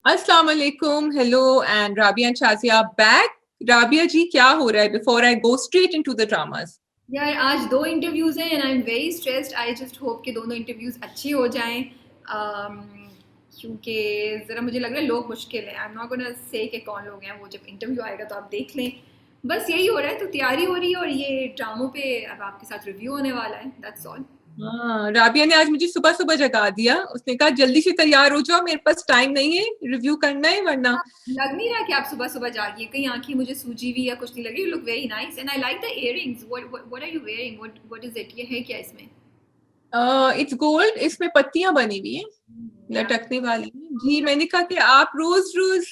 अस्सलाम वालेकुम, hello and Rabia and Shazia back. Rabia ji क्या हो रहा है before I go straight into the dramas? यार आज दो इंटरव्यूज हैं and I am very stressed. I just hope कि दोनों इंटरव्यूज अच्छे हो जाएं। क्योंकि ज़रा मुझे लग रहा है लोग मुश्किल हैं। I am not gonna say कि कौन लोग हैं, वो जब इंटरव्यू आएगा तो आप देख लें। बस यही हो रहा है, तो तैयारी हो रही है और ये ड्रामों पे अब आपके साथ रिव्यू होने वाला है। That's all. हाँ, राबिया ने आज मुझे सुबह सुबह जगा दिया। उसने कहा जल्दी से तैयार हो जाओ, मेरे पास टाइम नहीं है, रिव्यू करना है वरना। लग नहीं रहा कि आप सुबह सुबह जागिए, कहीं आंखें मुझे सूजी हुई या कुछ नहीं लग रही। You look very nice and I like the earrings. What are you wearing? What is it? ये है क्या इसमें? इट्स गोल्ड, इसमें पत्तियां बनी हुई हैं या लटकने वाली। जी, मैंने कहा कि आप रोज रोज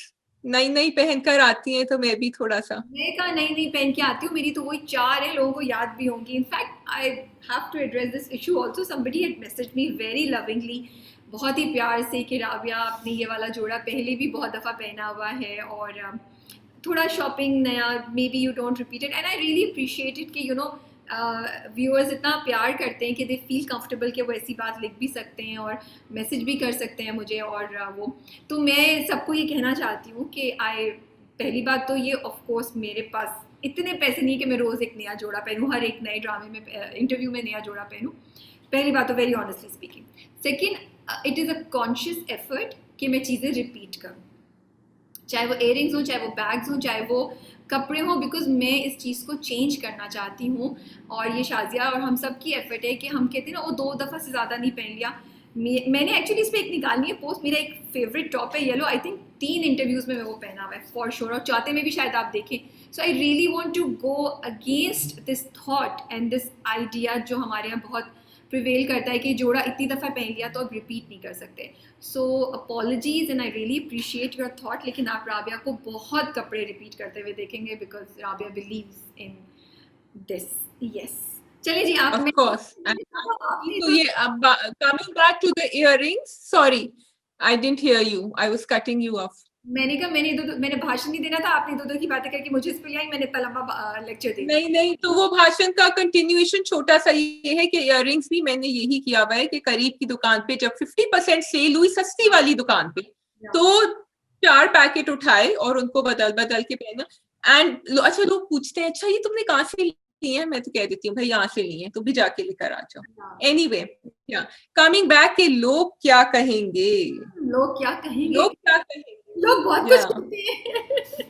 नई नई पहन कर आती हैं तो मैं भी थोड़ा सा। मैं कहा नई नई पहन के आती हूँ, मेरी तो वही चार है, लोगों को याद भी होंगी। In fact I have to address this issue also. Somebody had message me very lovingly, बहुत ही प्यार से, कि राबिया आपने ये वाला जोड़ा पहले भी बहुत दफ़ा पहना हुआ है और थोड़ा शॉपिंग नया, may be you don't repeat it. And I really appreciate it कि व्यूअर्स इतना प्यार करते हैं कि दे फील कंफर्टेबल कि वो ऐसी बात लिख भी सकते हैं और मैसेज भी कर सकते हैं मुझे। और वो तो मैं सबको ये कहना चाहती हूँ कि आई, पहली बात तो ये, ऑफ कोर्स मेरे पास इतने पैसे नहीं कि मैं रोज़ एक नया जोड़ा पहनूँ, हर एक नए ड्रामे में इंटरव्यू में नया जोड़ा पहनूँ। पहली बात तो, very honestly speaking. Second, it is a conscious effort कि मैं चीज़ें रिपीट करूँ, चाहे वो इयरिंग्स हो, चाहे वो बैग्स हो, चाहे वो कपड़े हों, बिकॉज मैं इस चीज़ को चेंज करना चाहती हूँ। और ये शाजिया और हम सब की एफर्ट है कि हम कहते हैं ना, वो दो दफ़ा से ज़्यादा नहीं पहन लिया। मैंने एक्चुअली इस पर एक निकालनी है पोस्ट। मेरा एक फेवरेट टॉप है येलो, आई थिंक 3 इंटरव्यूज़ में वो पहना हुआ है फॉर श्योर, और चौथे में भी शायद आप देखें। So I really want to go against this thought and this idea जो हमारे यहाँ बहुत प्रिवेल करता है कि जोड़ा इतनी दफ़ा पहन लिया तो अब रिपीट नहीं कर सकते। So apologies and I really appreciate your thought. लेकिन आप राबिया को बहुत कपड़े रिपीट करते हुए देखेंगे, because Rabia believes in this. Yes, चलिए जी, आप ऑफ मैं कोर्स। आपने तो तो ये अब coming back to the earrings, sorry I didn't hear you, I was cutting you off. मैंने कहा, मैंने भाषण नहीं देना था, आपने दो दो की बातें करके मुझे इस पे लिया, मैंने इतना लंबा लेक्चर दे नहीं दिया। नहीं, तो वो भाषण का कंटिन्यूएशन छोटा सा ये है कि इयररिंग्स भी मैंने यही किया हुआ है कि करीब की दुकान पे जब 50% सेल हुई सस्ती वाली दुकान पे, या तो 4 पैकेट उठाए और उनको बदल बदल के पहना। एंड अच्छा, लोग पूछते हैं अच्छा ये तुमने कहाँ से ली है, मैं तो कह देती हूँ भाई यहाँ से ली है, तो भी जाके लेकर आ जाओ। या एनीवे, क्या कमिंग बैक के लोग क्या कहेंगे? लोग क्या कहेंगे? लोग क्या कहेंगे? लोग बहुत कुछ या कहते हैं।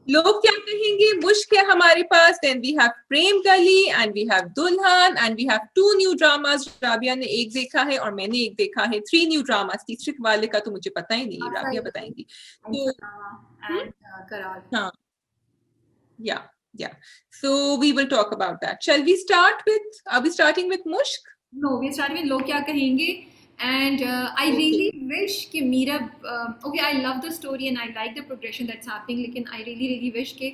लोग क्या कहेंगे मुश्क है हमारे पास। Then we have Prem Gali and we have Dulhan and we have 2 new dramas. Rabia ने एक देखा है और मैंने एक देखा है। 3 न्यू ड्रामास, तीसरे वाले का तो मुझे पता ही नहीं है, राबिया बताएंगी तो। हम्म, एंड करार। हाँ, yeah yeah so we will talk about that. Shall we start with, are we starting with Mushk? No, we start with Log Kya Kahenge. And I okay. Really wish कि Meera, okay, I love the story and I like the progression that's happening, लेकिन I really really wish कि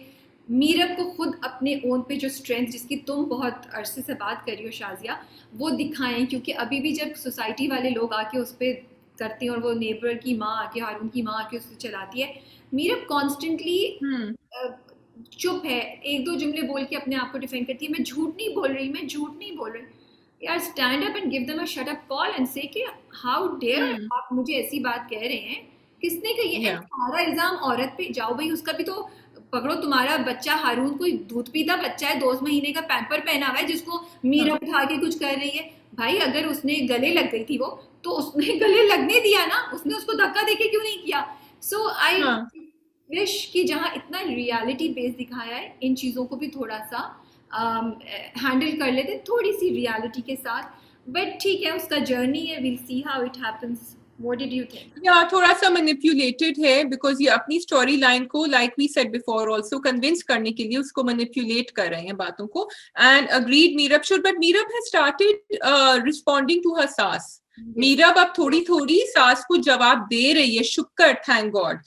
मीरब को खुद अपने own पे जो strength, जिसकी तुम बहुत अरसे से बात कर रही हो शाजिया, वो दिखाएं। क्योंकि अभी भी जब सोसाइटी वाले लोग आके उस पर करते हैं और वो नेबर की माँ आके, हारून की माँ आके उसे चलाती है, मीरब कॉन्स्टेंटली हम्म। चुप है, एक दो जुमले बोल के अपने आप को डिफेंड करती है। मैं झूठ नहीं बोल रही, मैं झूठ नहीं बोल रही। यार stand up and give them a shut up call and से कि हाउ डेयर हम्म। आप मुझे ऐसी बात कह रहे हैं। किसने कही है? एंड या सारा इल्जाम औरत पे। जाओ भाई, उसका भी तो पकड़ो। तुम्हारा बच्चा हारून कोई दूध पीता बच्चा है, 2 महीने का पैम्पर पहना हुआ है, जिसको मीरा हाँ उठा के कुछ कर रही है। भाई अगर उसने गले लग गई थी वो, तो उसने गले लगने दिया ना, उसने उसको धक्का देके क्यों नहीं किया? सो आई हाँ। विश कि जहाँ इतना रियलिटी बेस दिखाया है, इन चीज़ों को भी थोड़ा सा हैंडल कर लेते थोड़ी सी रियलिटी के साथ। बट ठीक है, उसका जर्नी है, will see how it happens. What did you think? या थोड़ा सा मैनिपुलेटेड है बिकॉज ये अपनी स्टोरी लाइन को, like we said before also, convince करने के लिए उसको मैनिपुलेट कर रहे हैं बातों को। And agreed Meerab should, but Meerab has started responding to her सास। यस। मीरब अब थोड़ी थोड़ी सास को जवाब दे रही है, शुक्र, थैंक गॉड।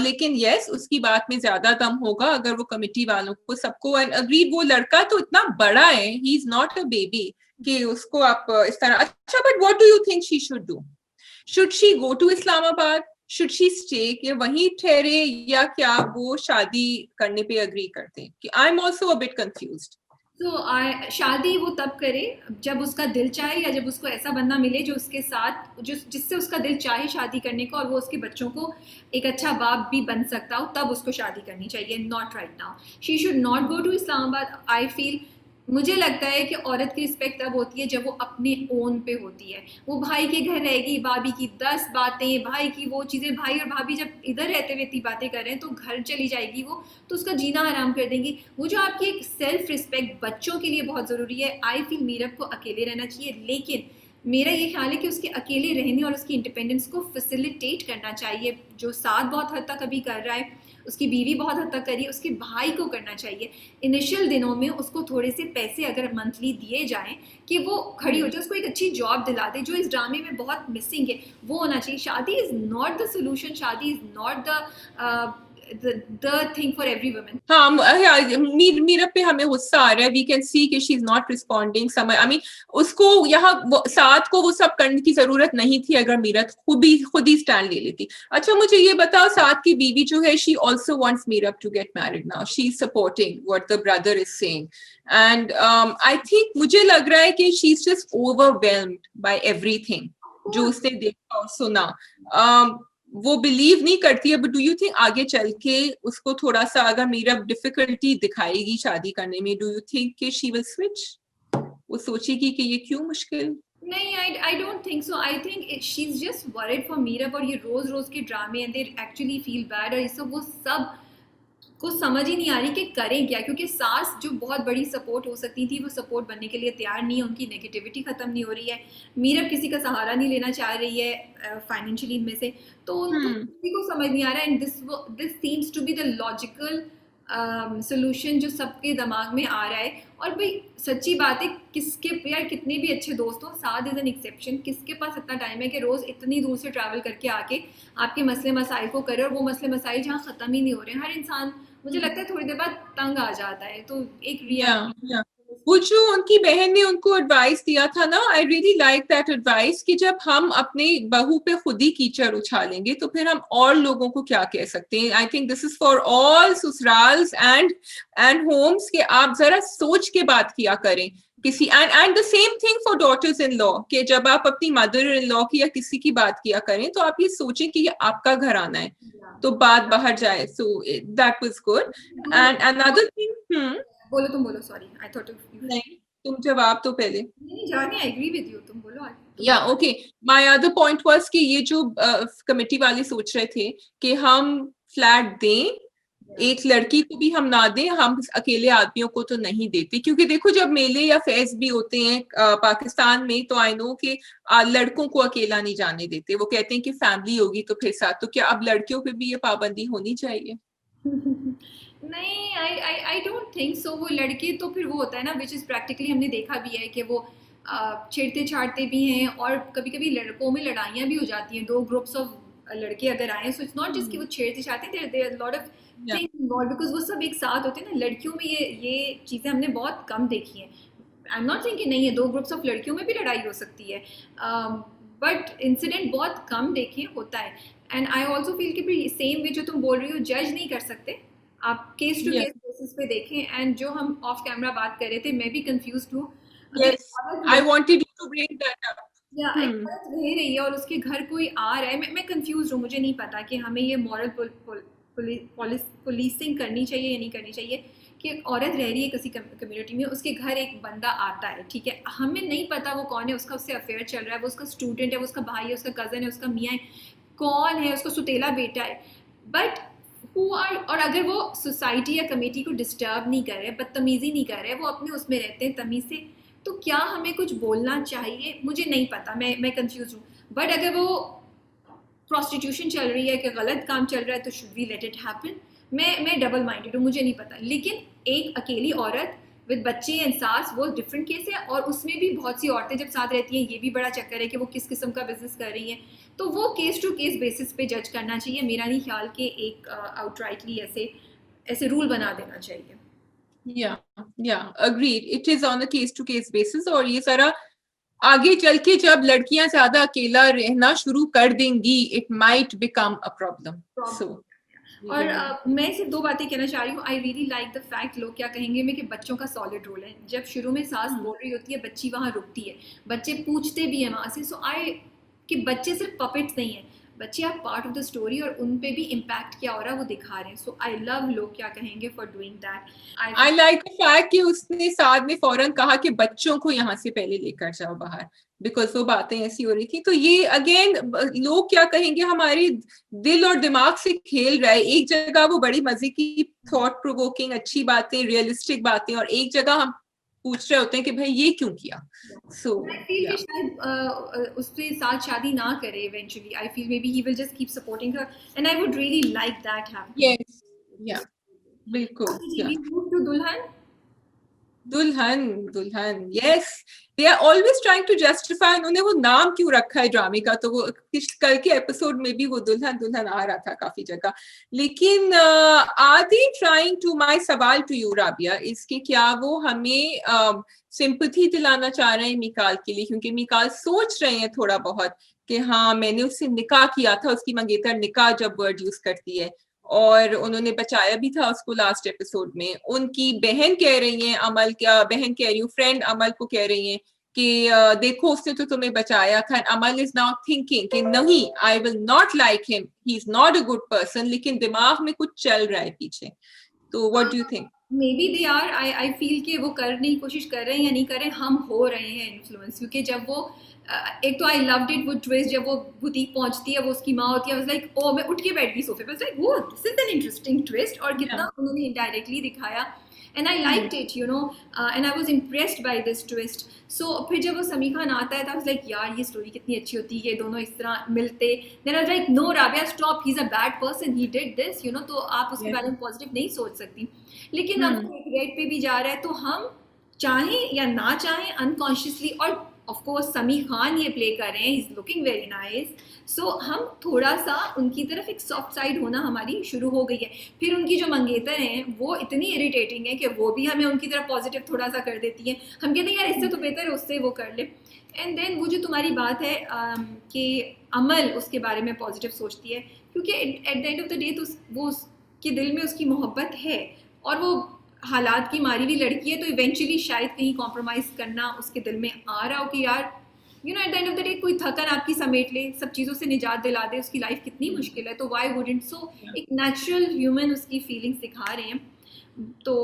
लेकिन यस, उसकी बात में ज्यादा दम होगा अगर वो कमिटी वालों को सबको। एंड अग्रीड, वो लड़का तो इतना बड़ा है, he is not a baby कि उसको आप इस तरह। अच्छा, but what do you think she should do? Should she go to Islamabad? Should she stay, कि वहीं ठहरे, या क्या वो शादी करने पे अग्री करते हैं? कि I am also a bit confused. तो शादी वो तब करे जब उसका दिल चाहे, या जब उसको ऐसा बंदा मिले जो उसके साथ, जिससे उसका दिल चाहे शादी करने को, और वो उसके बच्चों को एक अच्छा बाप भी बन सकता हो, तब उसको शादी करनी चाहिए, not right now. She should not go to Islamabad, I feel. मुझे लगता है कि औरत की रिस्पेक्ट तब होती है जब वो अपने ओन पे होती है। वो भाई के घर रहेगी, भाभी की 10 बातें, भाई की वो चीज़ें, भाई और भाभी जब इधर रहते हुए इतनी बातें कर रहे हैं तो घर चली जाएगी वो, तो उसका जीना आराम कर देंगी। वो जो आपकी एक सेल्फ रिस्पेक्ट बच्चों के लिए बहुत ज़रूरी है, आई फील मीरब को अकेले रहना चाहिए, लेकिन मेरा ये ख्याल है कि उसके अकेले रहने और उसकी इंडिपेंडेंस को फैसिलिटेट करना चाहिए, जो साथ बहुत हद तक अभी कर रहा है, उसकी बीवी बहुत हद तक करी, उसके भाई को करना चाहिए। इनिशियल दिनों में उसको थोड़े से पैसे अगर मंथली दिए जाएं कि वो खड़ी हो जाए, उसको एक अच्छी जॉब दिला दे, जो इस ड्रामे में बहुत मिसिंग है, वो होना चाहिए। शादी इज नॉट द सोल्यूशन, शादी is not the thing for every woman. हाँ, मीरा पे हमें गुस्सा आ रहा है, वी कैन सी कि शी इज नॉट रिस्पॉन्डिंग समय, आई मीन उसको यहाँ साथ को वो सब करने की जरूरत नहीं थी अगर मीरा खुद ही स्टैंड ले लेती। अच्छा मुझे ये बताओ, साथ की बीवी जो है, she also wants Meera to get married now, she is supporting what the brother is saying, and I think मुझे लग रहा है कि she is just overwhelmed by everything जो उसने देखा और सुना। वो बिलीव नहीं करती है, बट डू यू थिंक आगे चल के उसको थोड़ा सा अगर मीरा डिफिकल्टी दिखाएगी शादी करने में, डू यू थिंक कि शी विल स्विच? वो सोचेगी कि ये क्यों मुश्किल? नहीं, I don't think so. I think she's just worried for Meera, और ये रोज रोज के ड्रामे and they actually feel bad, और ये सब वो सब को समझ ही नहीं आ रही कि करें क्या, क्योंकि सास जो बहुत बड़ी सपोर्ट हो सकती थी वो सपोर्ट बनने के लिए तैयार नहीं है, उनकी नेगेटिविटी खत्म नहीं हो रही है, मीरा किसी का सहारा नहीं लेना चाह रही है फाइनेंशियली इनमें से, तो उनको किसी को समझ नहीं आ रहा है। And this seems to be the logical solution जो सबके दिमाग में आ रहा है। और भाई सच्ची बात है, किसके यार कितने भी अच्छे दोस्त हो, साथ इज एन एक्सेप्शन, किसके पास इतना टाइम है कि रोज इतनी दूर से ट्रैवल करके आके आपके मसले मसाइल को करे, और वो मसले मसाइल जहाँ खत्म ही नहीं हो रहे हैं। हर इंसान मुझे लगता है थोड़ी देर बाद तंग आ जाता है, तो एक रियल वो जो उनकी बहन ने उनको एडवाइस दिया था ना, आई रियली लाइक दैट एडवाइस, कि जब हम अपने बहू पे खुद ही कीचड़ उछालेंगे तो फिर हम और लोगों को क्या कह सकते हैं। I think this is for all ससुराल्स एंड होम्स, कि आप जरा सोच के बात किया करें किसी, and the same thing for daughters in law, कि जब आप अपनी मदर इन लॉ की या किसी की बात किया करें तो आप ये सोचें कि ये आपका घर आना है, तो बात बाहर जाए। So that was good. And another thing, बोलो, तुम बोलो, सॉरी आई थॉट नहीं तुम जवाब तो पहले। नहीं जानी, आई एग्री विद यू, तुम बोलो। या okay, my other point was कि ये जो कमेटी वाले सोच रहे थे कि हम फ्लैट दें, एक लड़की को भी हम ना दें, हम अकेले आदमियों को तो नहीं देते, क्योंकि देखो जब मेले या फेस्ट भी होते हैं पाकिस्तान में, तो आई नो कि लड़कों को अकेला नहीं जाने देते, वो कहते हैं कि फैमिली होगी तो फिर साथ। तो क्या अब लड़कियों पे भी ये पाबंदी होनी चाहिए? नहीं, आई डोंट थिंक सो। वो लड़के तो फिर वो होता है ना, विच इज़ प्रैक्टिकली हमने देखा भी है कि वो छेड़ते छाड़ते भी हैं, और कभी कभी लड़कों में लड़ाइयाँ भी हो जाती हैं, दो ग्रुप्स ऑफ लड़के अगर आए, सो इट्स नॉट जस्ट कि वो छेड़ते छाड़ते हैं, there lot of things involve, because वो सब एक साथ होते हैं ना। लड़कियों में ये चीज़ें हमने बहुत कम देखी हैं। आई एम नॉट सेइंग कि नहीं है, दो ग्रुप्स ऑफ लड़कियों में भी लड़ाई हो सकती है, बट इंसिडेंट बहुत कम देखे होता है। एंड आई ऑल्सो फील कि सेम वे जो तुम बोल रही हो, जज नहीं कर सकते, आप केस टू केस बेसिस पे देखें। एंड जो हम ऑफ कैमरा बात कर रहे थे, मैं भी कंफ्यूज हूँ। I wanted you to bring that up. या एक औरत रह रही है और उसके घर कोई आ रहा है, मैं कंफ्यूज हूँ, मुझे नहीं पता कि हमें ये मॉरल पुलिसिंग करनी चाहिए या नहीं करनी चाहिए, कि एक औरत रह रही है किसी कम्युनिटी में, उसके घर एक बंदा आता है, ठीक है, हमें नहीं पता वो कौन है, उसका उससे अफेयर चल रहा है, वो उसका स्टूडेंट है, वो उसका भाई है, उसका कज़न है, उसका मियाँ है, कौन है, उसका सुतेला बेटा है, बट और अगर वो सोसाइटी या कमेटी को डिस्टर्ब नहीं कर रहे, बदतमीजी नहीं कर रहे, वो अपने उसमें रहते हैं तमीज से, तो क्या हमें कुछ बोलना चाहिए? मुझे नहीं पता, मैं कंफ्यूज हूँ। बट अगर वो प्रोस्टिट्यूशन चल रही है कि गलत काम चल रहा है, तो should we let it happen? मैं डबल माइंडेड हूँ, मुझे नहीं पता। लेकिन एक अकेली औरत विद बच्चे एंड सास, वो डिफरेंट केस है, और उसमें भी बहुत सी औरतें जब साथ रहती हैं, ये भी बड़ा चक्कर है कि वो किस किस्म का बिजनेस कर रही हैं, तो वो केस टू केस बेसिस पे जज करना चाहिए। मेरा नहीं ख्याल कि एक आउटराइटली ऐसे रूल बना देना चाहिए। Yeah agreed, it is on a case to case basis. और ये सारा आगे चल के जब लड़कियां ज्यादा अकेला रहना शुरू कर देंगी, it might become a problem. So और मैं सिर्फ दो बातें कहना चाह रही हूँ. I really like the fact, Log Kya कहेंगे मैं, कि बच्चों का सॉलिड रोल है. जब शुरू में सास बोल रही होती है, बच्ची वहाँ रुकती है, बच्चे पूछते भी हैं वहाँ से. सो आई, कि बच्चे सिर्फ पपेट्स नहीं है, बच्चे are part of the story, और उन पे भी इम्पैक्ट क्या हो रहा है वो दिखा रहे हैं. सो आई लव लोग क्या कहेंगे for doing that. I like the fact कि उसने साथ में फौरन कहा कि बच्चों को यहाँ से पहले लेकर जाओ बाहर, बिकॉज वो बातें ऐसी हो रही थी. तो ये अगेन लोग क्या कहेंगे हमारे दिल और दिमाग से खेल रहा है. एक जगह वो बड़ी मजे की थॉट प्रोवोकिंग अच्छी बातें, रियलिस्टिक बातें, और एक जगह हम पूछ रहे होते हैं कि भाई ये क्यों किया. सो आई फील कि शायद उससे साथ शादी ना करे eventually. I feel maybe he will just keep supporting her, and I would really like that happen. Yes, yeah बिल्कुल. जी, we move to Dulhan. Dulhan, Dulhan, yes. They are always trying to justify उन्होंने वो नाम क्यों रखा है ड्रामे का. तो वो कल के एपिसोड में भी वो दुल्हन दुल्हन आ रहा था काफी जगह. लेकिन are they trying to, my सवाल टू यू राबिया, इसके क्या वो हमें सिंपैथी दिलाना चाह रहे हैं मिकाल के लिए, क्योंकि मिकाल सोच रहे हैं थोड़ा बहुत कि हाँ मैंने उससे निकाह किया था, उसकी मंगेतर निकाह जब वर्ड यूज करती है, और उन्होंने बचाया भी था उसको लास्ट एपिसोड में. उनकी बहन कह रही है, अमल, क्या बहन कह रही हूँ, फ्रेंड अमल को कह रही है कि देखो उसने तो तुम्हें बचाया था. अमल इज नाउ थिंकिंग कि नहीं, I will not like him, he is not a good person. लेकिन दिमाग में कुछ चल रहा है पीछे. तो what do you think? Maybe they are, I feel कि वो करने की कोशिश कर रहे हैं या नहीं कर रहे हैं, हम हो रहे हैं इन्फ्लुएंस. क्योंकि जब वो एक तो आई लव्ड इट वो ट्विस्ट, जब वो बुटीक पहुंचती है, वो उसकी माँ होती है, लाइक ओ, मैं उठ के बैठ गई सोफे पे, लाइक वो this is an interesting twist. और कितना उन्होंने इनडायरेक्टली दिखाया, and I liked it, you know, and I was impressed by this twist. So फिर जब वो समी खान आता है तो आई वाज लाइक यार ये स्टोरी कितनी अच्छी होती है, ये दोनों इस तरह मिलते. Then I was like no Rabia stop, he is a bad person, he did this, you know. तो आप उसके बारे में पॉजिटिव नहीं सोच सकती. लेकिन अब वो एक रेड पे भी जा रहा है, तो हम चाहें या ना चाहें अनकॉन्शियसली, और ऑफ कोर्स समी खान ये प्ले कर रहे हैं, he is looking very nice. So हम थोड़ा सा उनकी तरफ एक सॉफ्ट साइड होना हमारी शुरू हो गई है. फिर उनकी जो मंगेतर हैं वो इतनी इरिटेटिंग है कि वो भी हमें उनकी तरफ पॉजिटिव थोड़ा सा कर देती हैं. हम कहते हैं यार इससे तो बेहतर है उससे वो कर ले. एंड देन वो जो तुम्हारी बात है कि अमल उसके बारे में पॉजिटिव सोचती है, क्योंकि at the end of the day तो वो उसके दिल में उसकी मोहब्बत है, और वो हालात की मारी हुई लड़की है. तो इवेंचुअली शायद कहीं कॉम्प्रोमाइज़ करना उसके दिल में आ रहा हो कि यार you know at the end of the day कोई थकन आपकी समेट ले, सब चीज़ों से निजात दिला दे, उसकी लाइफ कितनी मुश्किल है, तो वाई वुडेंट. सो एक नेचुरल ह्यूमन उसकी फीलिंग्स दिखा रहे हैं. तो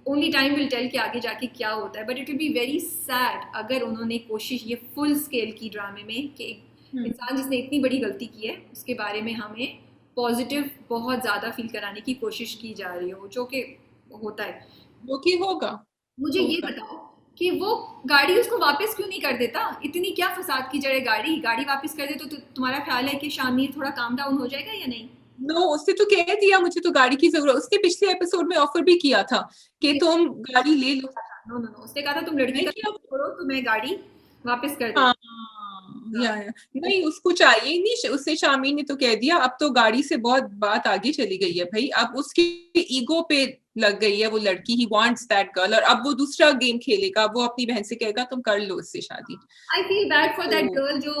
ओनली टाइम विल टेल कि आगे जाके क्या होता है. But it will be very sad अगर उन्होंने कोशिश ये फुल स्केल की ड्रामे में कि इंसान जिसने इतनी बड़ी गलती की है उसके बारे में हमें पॉजिटिव बहुत ज़्यादा फील कराने की कोशिश की जा रही हो, जो कि होता है. वो की होगा. मुझे ये बताओ कि वो गाड़ी उसको वापस क्यों नहीं कर देता. इतनी क्या फसाद की जड़े, गाड़ी वापस कर दे तो तुम्हारा ख्याल है कि शामिर थोड़ा काम डाउन हो जाएगा या नहीं? नो, उसने तो कह दिया मुझे तो गाड़ी की जरूरत. उसने पिछले एपिसोड में ऑफर भी किया था कि तुम गाड़ी ले लो. नो नो नो, उसने कहा था तुम लड़की का छोड़ो तो मैं गाड़ी वापस कर हाँ, दूँ. या नहीं, उसको चाहिए नहीं. उससे शामी ने तो कह दिया अब तो गाड़ी से बहुत बात आगे चली गई है भाई. अब उसके ईगो पे लग गई है वो लड़की. ही वांट्स दैट गर्ल, और अब वो दूसरा गेम खेलेगा. वो अपनी बहन से कहेगा तुम कर लो उससे शादी. I feel bad for that girl जो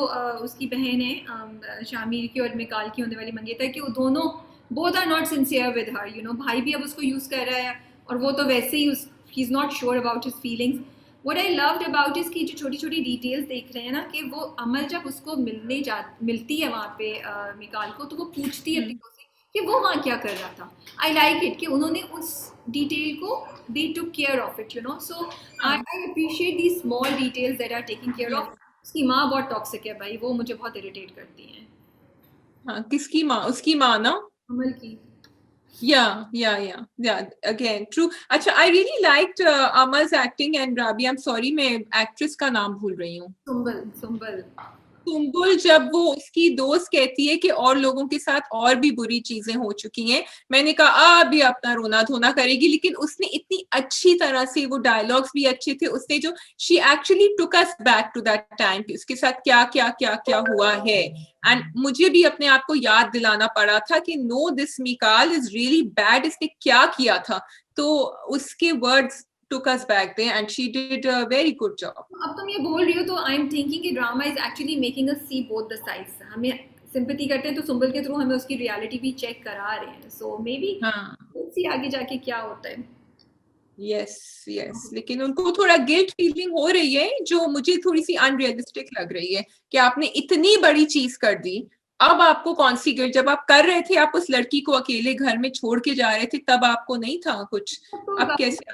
उसकी बहन है शामिर की और मिकाल की होने वाली मंगेतर, कि वो दोनों both are not sincere with her, you know. भाई भी अब उसको यूज कर रहा है, और वो तो वैसे ही he is not sure about his feelings. What I loved about is की जो छोटी छोटी डिटेल्स देख रहे हैं ना, कि वो अमल जब उसको मिलती है वहाँ पे मिकाल को, तो वो पूछती है अपनी से कि वो वहाँ क्या कर रहा था. आई लाइक इट कि उन्होंने उस डिटेल को they took care of it, you know. So I appreciate these small details that are taken care of. उसकी माँ बहुत टॉक्सिक है भाई, वो मुझे बहुत इरिटेट करती हैं. हाँ, किसकी माँ? उसकी माँ ना, अमल की. Yeah, again true. अच्छा, I really liked Amal's acting. and Rabi, I'm sorry मैं एक्ट्रेस का नाम भूल रही हूँ. सुम्बल. सुम्बुल, जब वो उसकी दोस्त कहती है कि और लोगों के साथ और भी बुरी चीजें हो चुकी हैं, मैंने कहा अभी अपना रोना धोना करेगी. लेकिन उसने इतनी अच्छी तरह से, वो डायलॉग्स भी अच्छे थे, उसने जो she actually took us back to that time कि उसके साथ क्या क्या क्या क्या हुआ है. एंड मुझे भी अपने आप को याद दिलाना पड़ा था कि no, this Mikaal is really bad. इसने क्या किया था. तो उसके words took us back there, and she did a very good job. अब तुम ये बोल रही हो तो आई एम थिंकिंग कि drama is actually making us see both the sides. हमें सिंपैथी करते हैं, तो सुंबल के थ्रू हमें उसकी रियलिटी भी चेक करा रहे हैं. सो मे बी हाँ आगे जाके क्या होता है. यस यस, लेकिन उनको थोड़ा गिल्ट फीलिंग हो रही है जो मुझे थोड़ी सी अनरियलिस्टिक लग रही है कि आपने इतनी बड़ी चीज कर दी, अब आपको कौन सी गिल्ट? जब आप कर रहे थे, आप उस लड़की को अकेले घर में छोड़ के जा रहे थे, तब आपको नहीं था कुछ, तो अब कैसे?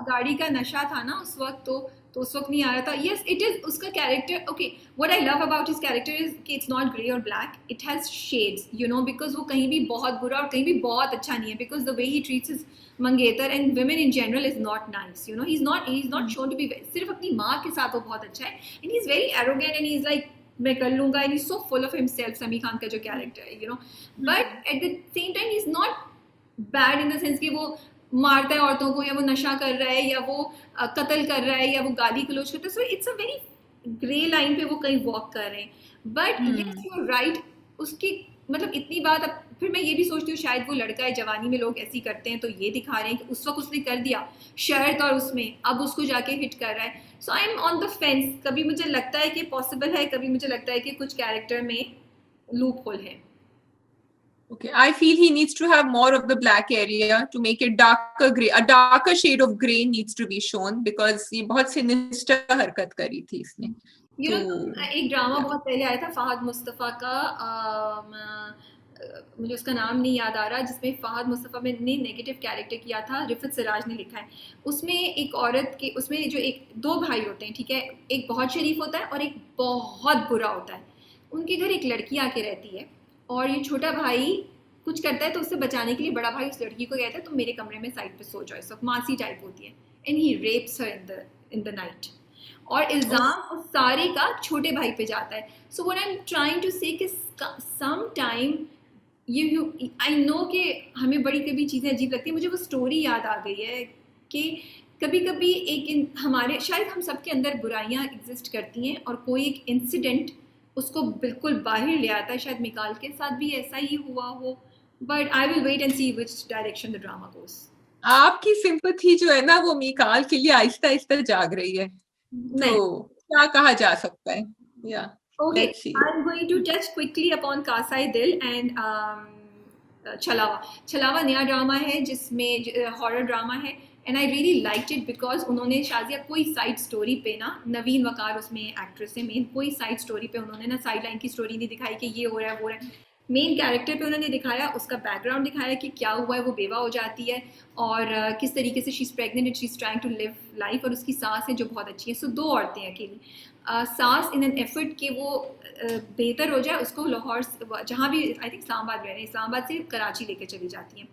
गाड़ी का नशा था ना उस वक्त, तो उस वक्त नहीं आ रहा था. यस इट इज उसका character. Okay, what I love about his character is कि इट्स नॉट ग्रे और black, it has shades, you know, because वो कहीं भी बहुत बुरा और कहीं भी बहुत अच्छा नहीं है. Because the way he treats his मंगेतर and women in general is not nice, you know. He is not shown to be, सिर्फ अपनी माँ के साथ वो बहुत अच्छा है. And he is very arrogant and he is like मैं कर लूंगा. And he is so full of himself, Sami Khan का जो कैरेक्टर है, you know. But at the same time he is not bad in the sense कि वो मारता है औरतों को, या वो नशा कर रहा है, या वो कत्ल कर रहा है, या वो गाली गलौज करता है. So it's a very grey line पे वो कहीं वॉक कर रहे हैं. But yes you are right, उसकी मतलब इतनी बात. अब फिर मैं ये भी सोचती हूँ शायद वो लड़का है, जवानी में लोग ऐसी करते हैं, तो ये दिखा रहे हैं कि उस वक्त उसने कर दिया शर्त और उसमें अब उसको जाके हिट कर रहा है. So I am on the fence. कभी मुझे लगता है कि पॉसिबल है, कभी मुझे लगता है कि कुछ कैरेक्टर में लूप होल है. Okay, I feel he needs to have more of the black area to make it darker gray. A darker shade of gray needs to be shown because ये बहुत sinister हरकत करी थी इसने. You know, एक drama yeah. बहुत पहले आया था फहद मुस्तफ़ा का, मुझे उसका नाम नहीं याद आ रहा, जिसमें फहद मुस्तफ़ा ने नेगेटिव कैरेक्टर किया था, रिफत सिराज ने लिखा है. उसमें एक औरत के, उसमें जो एक दो भाई होते हैं, ठीक है, एक बहुत शरीफ होता है और एक बहुत बुरा होता है. उनके घर एक लड़की आके रहती है और ये छोटा भाई कुछ करता है तो उससे बचाने के लिए बड़ा भाई उस लड़की को कहता है तुम मेरे कमरे में साइड पे सो जाओ. सब मासी टाइप होती है. And he rapes her in the night. और इल्जाम उस सारे का छोटे भाई पे जाता है. So what I am trying to say कि some time you I know कि हमें बड़ी कभी चीज़ें अजीब लगती हैं. मुझे वो स्टोरी याद आ गई है कि कभी कभी हमारे शायद हम सबके अंदर बुराइयाँ एग्जिस्ट करती हैं और कोई एक इंसिडेंट उसको बिल्कुल बाहर ले आता है. शायद मिकाल के साथ भी ऐसा ही हुआ हो. But I will wait and see which direction the drama goes. आपकी सिंपैथी जो है ना वो मिकाल के लिए आहिस्ता आहिस्ता जाग रही है, तो क्या कहा जा सकता है. या Okay, I'm going to touch quickly upon कासाई दिल and छलावा. छलावा नया ड्रामा है जिसमें हॉरर ड्रामा है and I really liked it because उन्होंने शाजिया कोई साइड स्टोरी पे ना, नवीन वकार उसमें एक्ट्रेस है मेन, कोई साइड स्टोरी पे उन्होंने ना साइड लाइन की स्टोरी नहीं दिखाई कि ये हो रहा है वो रहा है. मेन कैरेक्टर पे उन्होंने दिखाया, उसका बैकग्राउंड दिखाया कि क्या हुआ है, वो बेवा हो जाती है और किस तरीके से she is pregnant and she is trying to live life. और उसकी सास है जो बहुत अच्छी है. सो दो औरतें हैं अकेली. सास इन एन एफर्ट कि वो बेहतर हो जाए उसको लाहौर, जहाँ भी आई थिंक इस्लामाबाद रह रहे हैं, इस्लामाबाद से कराची लेके चली जाती हैं.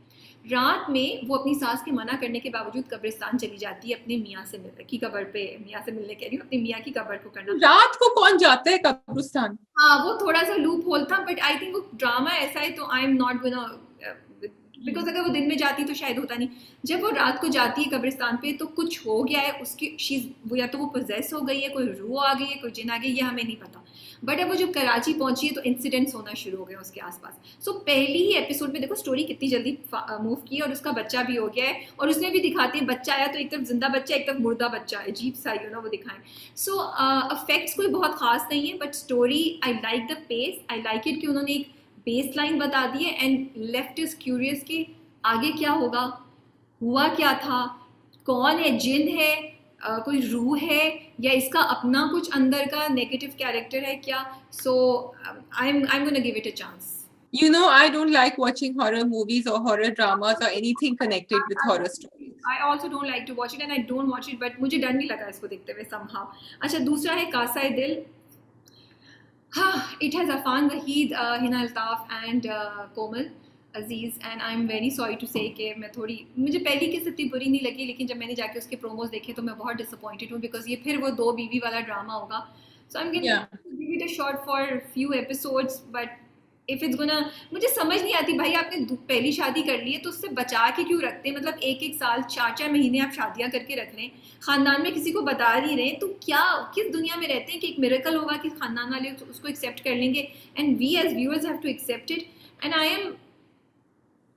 रात में वो अपनी सास के मना करने के बावजूद कब्रिस्तान चली जाती है अपने मियाँ से मिलने की कब्र पे. मियाँ से मिलने कह रही हूँ, अपनी मियाँ की कब्र को करना. रात को कौन जाता है कब्रिस्तान? हाँ वो थोड़ा सा लूप होल था बट आई थिंक वो ड्रामा ऐसा है तो I am not gonna, because अगर वो दिन में जाती तो शायद होता नहीं. जब वो रात को जाती है कब्रिस्तान पे तो कुछ हो गया है उसकी, वो या तो वो पोजेस हो गई है, कोई रूह आ गई है, कोई जिन आ गई, ये हमें नहीं पता. बट अब वो जब कराची पहुंची है तो इंसिडेंट्स होना शुरू हो गए उसके आसपास. सो पहली ही एपिसोड में देखो स्टोरी कितनी जल्दी मूव की और उसका बच्चा भी हो गया है. और उसमें भी दिखाते हैं बच्चा आया तो एक तरफ जिंदा बच्चा एक तरफ मुर्दा बच्चा, अजीब सा यू नो वो दिखाएं. सो अफेक्ट्स कोई बहुत खास नहीं है but story I like the pace, I like it कि उन्होंने एक बेस लाइन बता दी है एंड लेफ्ट इज क्यूरियस कि आगे क्या होगा, हुआ क्या था, कौन है, जिन है, कोई रूह है, या इसका अपना कुछ अंदर का नेगेटिव कैरेक्टर है क्या. So I am gonna give it a chance. You know, I don't like watching horror movies or horror dramas or anything connected with horror stories. I also don't like to watch it and I don't watch it, but मुझे डर नहीं लगा इसको देखते हुए somehow. अच्छा दूसरा है कासाई दिल. हाँ, it has Afan Waheed, Hina Altaf and Komal Aziz and I am very sorry to say कि मैं थोड़ी, मुझे पहली किस्त इतनी बुरी नहीं लगी लेकिन जब मैंने जाके उसके प्रोमोज देखे तो मैं बहुत डिसअपॉइंटेड हूँ बिकॉज ये फिर वो दो बीवी वाला ड्रामा होगा. So I am going to give it a shot for few episodes but if it's gonna, मुझे समझ नहीं आती भाई आपने पहली शादी कर ली है तो उससे बचा के क्यों रखते हैं. मतलब एक एक साल 4-4 महीने आप शादियां करके रख लें, खानदान में किसी को बता नहीं रहे तो क्या, किस दुनिया में रहते हैं कि एक मिरेकल होगा कि खानदान वाले उसको एक्सेप्ट कर लेंगे and we as viewers have to accept it. And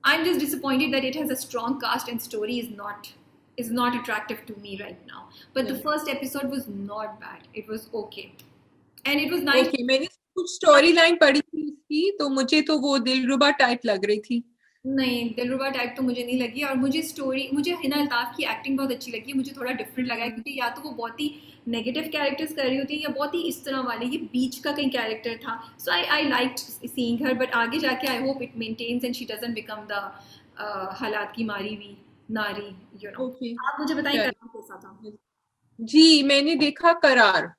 I'm just disappointed that it has a strong cast and story is not attractive to me right now. But the first episode was not bad. It was okay. And it was nice. Okay, मैंने कुछ storyline पढ़ी थी उसकी, तो मुझे तो वो दिलरुबा type लग रही थी। नहीं, दिलरुबा टाइप तो मुझे नहीं लगी, और मुझे हिना अल्ताफ की एक्टिंग बहुत अच्छी लगी, मुझे थोड़ा डिफरेंट लगा है, क्योंकि या तो वो बहुत ही नेगेटिव कैरेक्टर्स कर रही होती है या बहुत ही इस तरह वाले, ये बीच का कहीं कैरेक्टर था। So I liked seeing her, but आगे जाके I hope it maintains and she doesn't become the हालात की मारी हुई नारी, यू नो। ओके, आप मुझे बताइए करार कैसा था? जी मैंने देखा करार।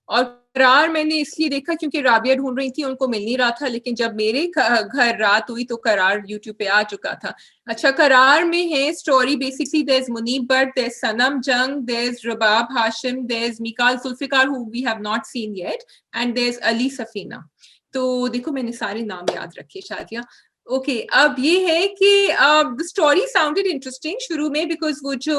और करार मैंने इसलिए देखा क्योंकि राबिया ढूंढ रही थी, उनको मिल नहीं रहा था, लेकिन जब मेरे घर रात हुई तो करार यूट्यूब पे आ चुका था। अच्छा, करार में है story basically, there is Muneeb Bhatt, there is Sanam Jung, there is Rabab Hashim, there is Mikaal Zulfiqar who we have not seen yet, and there is Ali Safina. तो देखो मैंने सारे नाम याद रखे शादिया। ओके अब ये है कि द स्टोरी साउंडेड इंटरेस्टिंग शुरू में, बिकॉज वो जो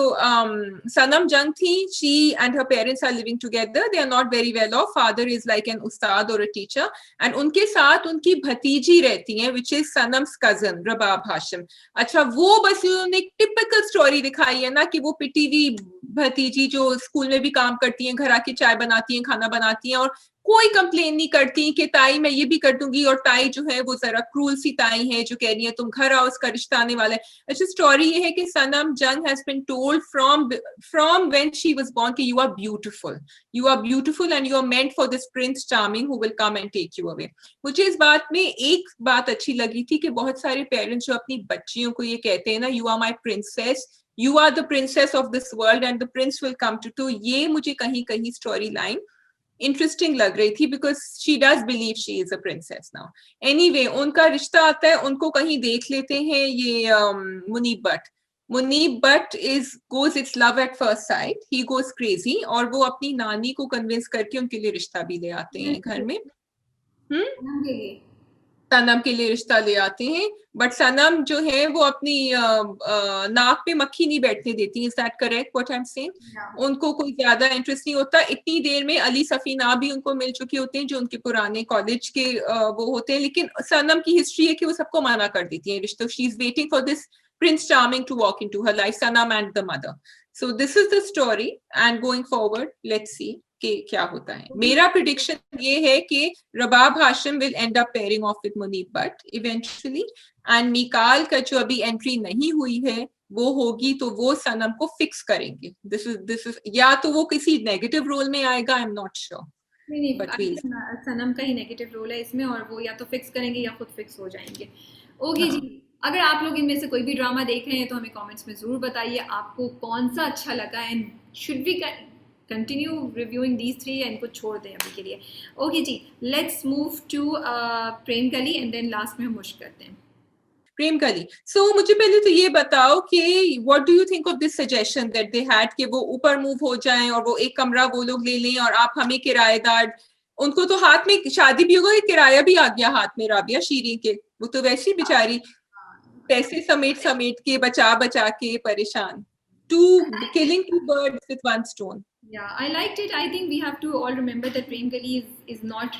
सनम जंग थी, she and her parents are living together, they are not very well off, father is like an उस्ताद और अ टीचर, एंड उनके साथ उनकी भतीजी रहती हैं विच इज सनम्स कजन रबाब हाशिम। अच्छा, वो बस उन्होंने एक टिपिकल स्टोरी दिखाई है ना, कि वो पिटी हुई भतीजी जो स्कूल में भी काम करती हैं, घर आके चाय बनाती हैं, खाना बनाती हैं, और कोई कंप्लेन नहीं करती कि ताई मैं ये भी कर दूंगी, और ताई जो है वो जरा क्रूल सी ताई है जो कह रही है तुम घर आओ, उसका रिश्ता आने वाला है। अच्छा, स्टोरी ये है कि Sanam Jung has been told from when she was born कि you are beautiful and you are meant for this prince charming who will come and take you away. मुझे इस बात में एक बात अच्छी लगी थी कि बहुत सारे पेरेंट्स जो अपनी बच्चियों को ये कहते हैं ना, you are my princess, you are the princess of this world and the prince will come to, तो ये मुझे कहीं कहीं स्टोरी लाइन इंटरेस्टिंग लग रही थी, because she does believe she is a princess now. Anyway, उनका रिश्ता आता है, उनको कहीं देख लेते हैं ये Muneeb but is goes it's love at first sight, he goes crazy, और वो अपनी नानी को कन्विंस करके उनके लिए रिश्ता भी ले आते हैं घर में। हम्म, सनम के लिए। सनम के लिए रिश्ता ले आते हैं, बट सनम जो है वो अपनी नाक पे मक्खी नहीं बैठने देती। Is that correct what I am saying? उनको कोई ज्यादा इंटरेस्ट नहीं होता। इतनी देर में अली सफीना भी उनको मिल चुके होते हैं जो उनके पुराने कॉलेज के वो होते हैं, लेकिन सनम की हिस्ट्री है कि वो सबको मना कर देती है रिश्तों। She is waiting for this Prince Charming to walk into her life, Sanam and the mother. So this is the story, and going forward, let's see कि क्या होता है। मेरा प्रिडिक्शन ये है कि Rabab Hashim will end up pairing off with Muneeb but eventually, and Mikaal का जो अभी एंट्री नहीं हुई है वो होगी, तो वो सनम को फिक्स करेंगे। दिस इज या तो वो किसी नेगेटिव रोल में आएगा, आई एम नॉट श्योर, नहीं बट नहीं, सनम का ही नेगेटिव रोल है इसमें, और वो या तो फिक्स करेंगे या खुद फिक्स हो जाएंगे। ओके जी, अगर आप लोग इनमें से कोई भी ड्रामा देख रहे हैं तो हमें कमेंट्स में ज़रूर बताइए आपको कौन सा अच्छा लगा, and should we continue reviewing these three या इनको छोड़ दें अभी के लिए। ओके जी, let's move to Prem Kali, and then last में हम मुश्क करते हैं। प्रेम कली। सो मुझे पहले तो ये बताओ कि what do you think of this suggestion that they had कि वो ऊपर मूव हो जाएं और वो एक कमरा वो लोग ले लें और आप हमें किराएदार, उनको तो हाथ में शादी भी होगा, किराया भी आ गया हाथ में राबिया शीरी के, वो तो वैसी बेचारी पैसे समेट समेट के बचा बचा के परेशान। Killing two birds with one stone. Yeah, I liked it. I think we have to all remember that Prem Gali is not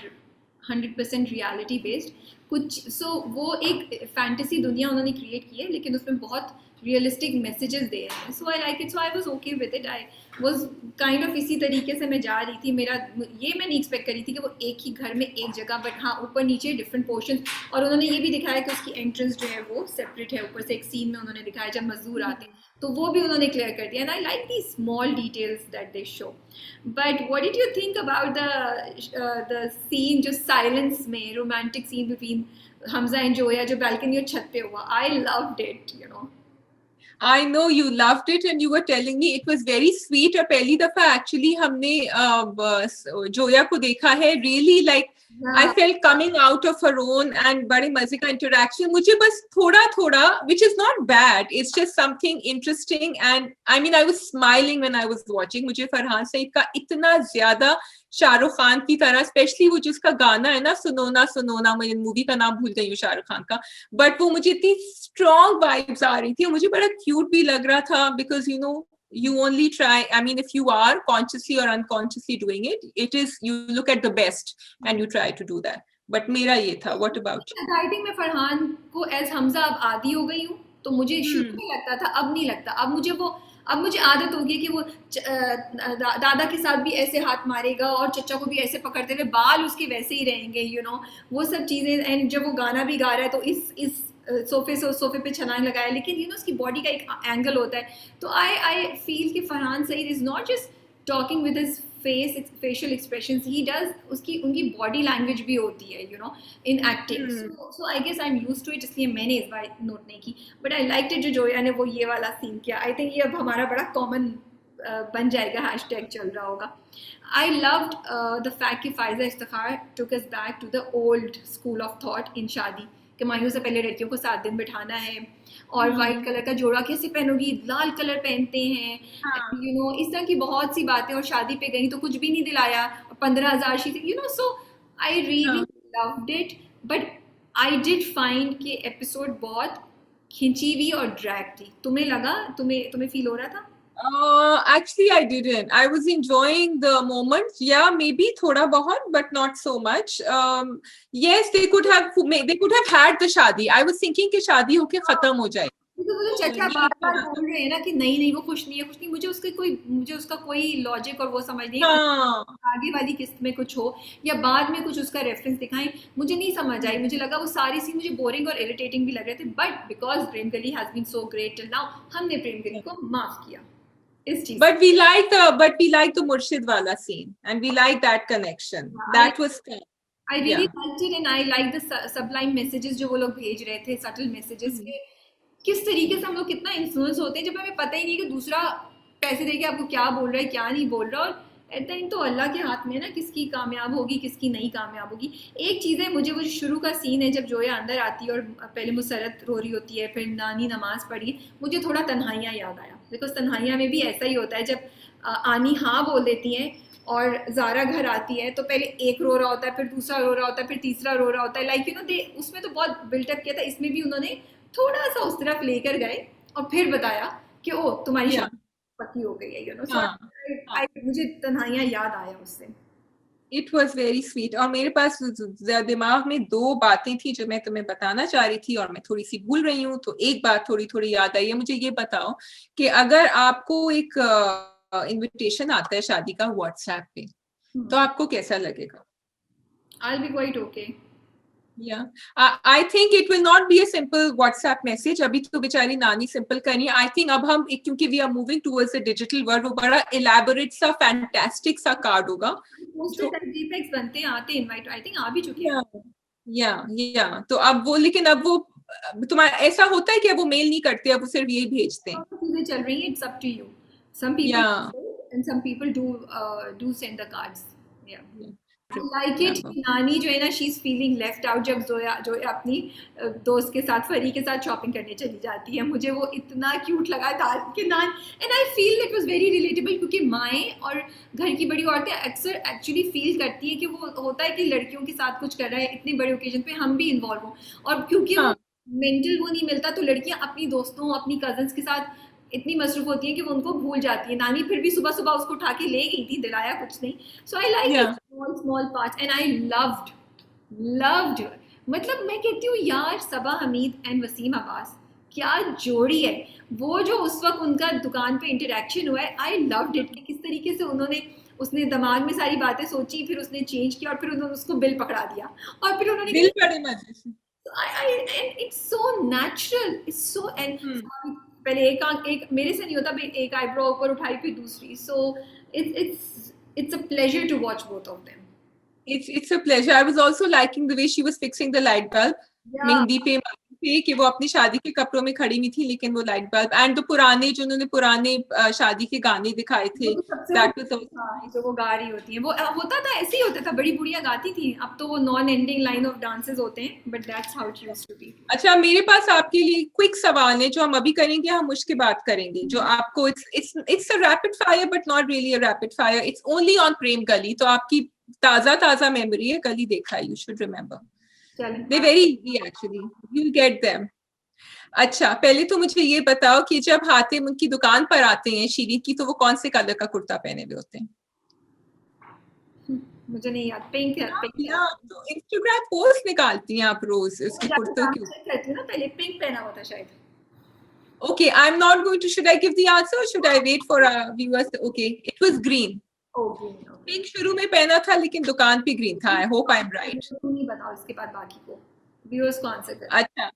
100% reality based. कुछ वो एक फैंटेसी दुनिया उन्होंने क्रिएट की है, लेकिन उसमें बहुत रियलिस्टिक मैसेजेस दे रहे हैं। So I like it, so I was okay with it. I was kind of इसी तरीके से मैं जा रही थी। मैं नहीं एक्सपेक्ट करी थी कि वो एक ही घर में एक जगह, बट हाँ ऊपर नीचे डिफरेंट पोर्शन, और उन्होंने ये भी दिखाया कि उसकी एंट्रेंस जो है वो सेपरेट है। ऊपर से एक सीन में उन्होंने दिखाया जब मजदूर आते हैं, तो वो भी उन्होंने क्लियर कर दिया। And I like the small details that they show. But what did you think about the scene जो साइलेंस में, romantic scene between Hamza and Zoya जो बालकनी और छत पे हुआ? I loved it, you know. I know you loved it and you were telling me it was very sweet. और पहली दफा actually हमने जोया को देखा है, really like I felt coming out of her own, and बड़े मजे का interaction। मुझे बस थोड़ा थोड़ा, which is not bad, it's just something interesting, and I mean I was smiling when I was watching। मुझे फरहान सईद का इतना ज्यादा शाहरुख खान की तरह, स्पेशली वो जिसका गाना है ना सुनोना सुनोना, मैं मूवी का नाम भूल गई हूँ शाहरुख खान का, बट वो मुझे इतनी स्ट्रॉन्ग वाइब्स आ रही थी और मुझे बड़ा क्यूट भी लग रहा था, because you know you only try, I mean if you are consciously or unconsciously doing it, it is you look at the best and you try to do that। but मेरा ये था। what about you? I think मैं फरहान को as Hamza अब आदी हो गई हूँ, तो मुझे शुरू में लगता था, अब नहीं लगता। अब मुझे वो अब मुझे आदत होगी कि वो दादा के साथ भी ऐसे हाथ मारेगा और चचा को भी ऐसे पकड़ते हुए, बाल उसके वैसे ही रहेंगे, वो सब चीजें। एंड जब वो गाना भी गा रहा है तो इस सोफे से उस सोफे पे छलांग लगाया, लेकिन उसकी बॉडी का एक एंगल होता है। तो आई फील कि Farhan Saeed is not just talking with his facial expressions, he does, उसकी उनकी बॉडी लैंग्वेज भी होती है in acting. So I guess I am used to it, इसलिए मैंने इस बार नोट नहीं की। बट आई लाइक इट जो जोया ने वो ये वाला सीन किया। आई थिंक ये अब हमारा बड़ा कॉमन बन जाएगा, हैशटैग चल रहा होगा। आई लव्ड द फैक्ट कि Faiza Iftikhar took us back to the old school of thought in शादी, कि मायूं से पहले लड़कियों को 7 दिन बिठाना है, और वाइट कलर का जोड़ा कैसे पहनोगी, लाल कलर पहनते हैं, इस तरह की बहुत सी बातें। और शादी पे गई तो कुछ भी नहीं दिलाया, 15,000 she, so I really loved it. But I did find कि एपिसोड बहुत खिंची हुई और ड्रैग थी। तुम्हें लगा, तुम्हें फील हो रहा था? Actually, I didn't. I was enjoying the moment. Yeah, maybe thoda bahut, but not so much. Yes, they could have had the शादी. I was thinking कि शादी होके खत्म हो जाए। तो वो जो चचा बार बार बोल रहे हैं ना कि नहीं नहीं वो खुश नहीं है, खुश नहीं, मुझे उसका कोई लॉजिक और वो समझ नहीं है। आगे वाली किस्त में कुछ हो या बाद में कुछ उसका रेफरेंस दिखाएं, मुझे नहीं समझ आई। मुझे लगा वो सारी सीन मुझे बोरिंग और इरिटेटिंग भी लग रहे थे। But because Prem Gali has been so great till now, हमने प्रेम गली को माफ किया इस चीज। But we like the Murshid wala scene, and we like that connection. That was fun. I really liked it, and I like the sublime messages जो वो लोग भेज रहे थे, subtle messages के किस तरीके से हम लोग कितना इन्फ्लुएंस होते हैं जब हमें पता ही नहीं कि दूसरा पैसे देके आपको क्या बोल रहा है क्या नहीं बोल रहा। और एट द एंड तो अल्लाह के हाथ में है ना, किसकी कामयाब होगी किसकी नहीं कामयाब होगी। एक चीज़ है, मुझे वो शुरू का सीन है जब जोया अंदर आती है और पहले मुसरत रो रही होती है, फिर नानी नमाज पढ़ी, मुझे थोड़ा तन्हाइयाँ याद आया। बिकॉज तन्हाइयाँ में भी ऐसा ही होता है, जब आनी हाँ बोल देती हैं और ज़ारा घर आती है तो पहले एक रो रहा होता है, फिर दूसरा रो रहा होता है, फिर तीसरा रो रहा होता है। लाइक दे उसमें तो बहुत बिल्टअप किया था, इसमें भी उन्होंने थोड़ा सा उस तरफ लेकर गए और फिर बताया कि ओ तुम्हारी शादी पक्की हो गई है। सो मुझे तन्हाइयाँ याद आया उससे। It was very sweet. और मेरे पास दिमाग में 2 बातें थी जो मैं तुम्हें बताना चाह रही थी और मैं थोड़ी सी भूल रही हूँ, तो एक बात थोड़ी थोड़ी याद आई है। मुझे ये बताओ कि अगर आपको एक इनविटेशन आता है शादी का व्हाट्सएप पे, तो आपको कैसा लगेगा? I'll be quite okay. Yeah, I think it will not be a simple WhatsApp message. अभी तो बेचारी नानी सिंपल करनी है। I think अब हम क्योंकि we are moving towards the digital world, वो बड़ा elaborate सा fantastic सा कार्ड होगा। JPEGs बनते हैं, आते इनवाइट, आई थिंक आ भी चुके हैं। या तो अब वो, लेकिन अब वो तुम्हारा ऐसा होता है कि अब वो मेल नहीं करते, अब वो सिर्फ यही भेजते हैं। चीजें चल रही हैं, it's up to you. Some people and some people do send the cards. Yeah. I like it. नानी जो है ना, she's feeling left out जब जोया अपनी दोस्त के साथ, फरी के साथ शॉपिंग करने चली जाती है। मुझे वो इतना क्यूट लगा कि and I feel it was very relatable, क्योंकि माएँ और घर की बड़ी औरतें अक्सर एक्चुअली फील करती है कि वो होता है कि लड़कियों के साथ कुछ कर रहा है, इतने बड़े ओकेजन पे हम भी इन्वॉल्व हों। और क्योंकि मेंटल वो नहीं मिलता, तो लड़कियां अपनी दोस्तों अपनी कजन्स के साथ इतनी मसरूफ होती हैं कि वो उनको भूल जाती है। नानी फिर भी सुबह सुबह उसको उठा के ले गई थी, दिलाया कुछ नहीं। So I like small parts and I loved मतलब मैं कहती हूँ यार, सबा हमीद एंड वसीम अब्बास क्या जोड़ी है। वो जो उस वक्त उनका दुकान पे इंटरेक्शन हुआ है, आई लव्ड इट। किस तरीके से उसने दिमाग में सारी बातें सोची, फिर उसने चेंज किया और फिर उन्होंने उसको बिल पकड़ा दिया और फिर उन्होंने बिल पड़े मजे। and it's so natural, it's so and पहले एक मेरे से नहीं होता, एक आईब्रो ऊपर उठाई फिर दूसरी। So it's a pleasure to watch both of them. It's a pleasure. I was also liking the way she was fixing the light bulb. Mehndi पे कि वो अपनी शादी के कपड़ों में खड़ी नहीं थी, लेकिन वो लाइट बल्ब एंड तो पुराने जो उन्होंने पुराने शादी के गाने दिखाए थे, जो वो गा रही होती है, वो होता था ऐसे ही होता था, बड़ी बुढ़िया गाती थी। अब तो वो non ending line of dances होते हैं, but that's how it used to be. अच्छा, मेरे पास आपके लिए क्विक सवाल है जो हम अभी करेंगे, हम उसके बाद करेंगे जो आपको it's a rapid fire but not really a rapid fire, it's only on प्रेम गली। तो आपकी ताजा मेमोरी है, गली देखा है, you should remember. They're very easy actually. You'll get them. अच्छा, पहले तो मुझे ये बताओ कि जब हातिम उनकी दुकान पर आते हैं शीरी की, तो वो कौन से कलर का कुर्ता पहने हुए होते हैं? मुझे नहीं याद। पिंक है। तो इंस्टाग्राम पोस्ट निकालती हैं आप रोज उसके कुर्तों की, करती हूँ ना, पहले पिंक पहना हुआ था शायद। Okay, I'm not going to. Should I give the answer or should I wait for our viewers? Okay, it was green. Okay, okay. Pink शुरू में पहना था लेकिन दुकान पे ग्रीन था. I hope I'm right. तुम नहीं बताओ इसके बाद बाकी को, व्यूअर्स को आंसर कर. अच्छा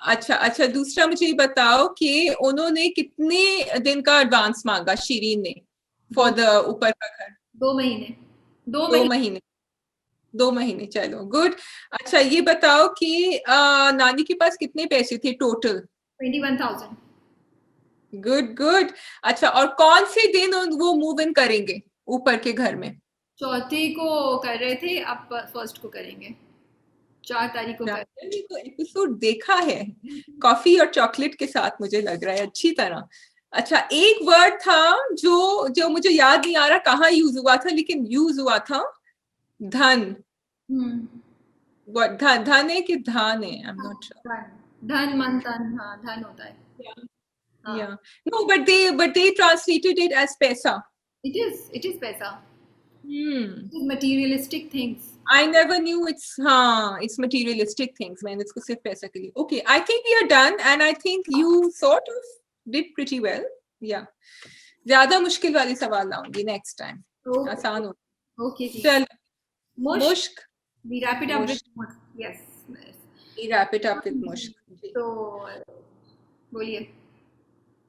अच्छा अच्छा. दूसरा मुझे ये बताओ कि उन्होंने कितने दिन का एडवांस मांगा शीरीन ने फॉर द ऊपर का घर? 2 महीने. 2 2 महीने. महीने. 2 महीने. चलो गुड. अच्छा ये बताओ कि नानी के पास कितने पैसे थे टोटल? 21,000. Good good. अच्छा और कौन से दिन वो मूव इन करेंगे ऊपर के घर में? चौथे को कर रहे थे, अब फर्स्ट को करेंगे. 4 तारीख को कर. मैंने तो एपिसोड देखा है कॉफी और चॉकलेट के साथ, मुझे लग रहा है अच्छी तरह. अच्छा एक वर्ड था जो जो मुझे याद नहीं आ रहा कहाँ यूज हुआ था, लेकिन यूज हुआ था धन. धन धन है कि धान है? I am not sure. धन मन तन. हाँ धन होता है. Yeah. No, but they translated it as paisa. It is paisa. It is materialistic things. I never knew it's materialistic things. मैंने इसको सिर्फ पैसा के लिए. Okay, I think we are done and I think you sort of did pretty well. Yeah. ज़्यादा मुश्किल वाली सवाल लाऊंगी next time. आसान हो. Okay. चल. मुश्क. We wrap it up with mushk. Yes. We wrap it up with mushk. तो बोलिए.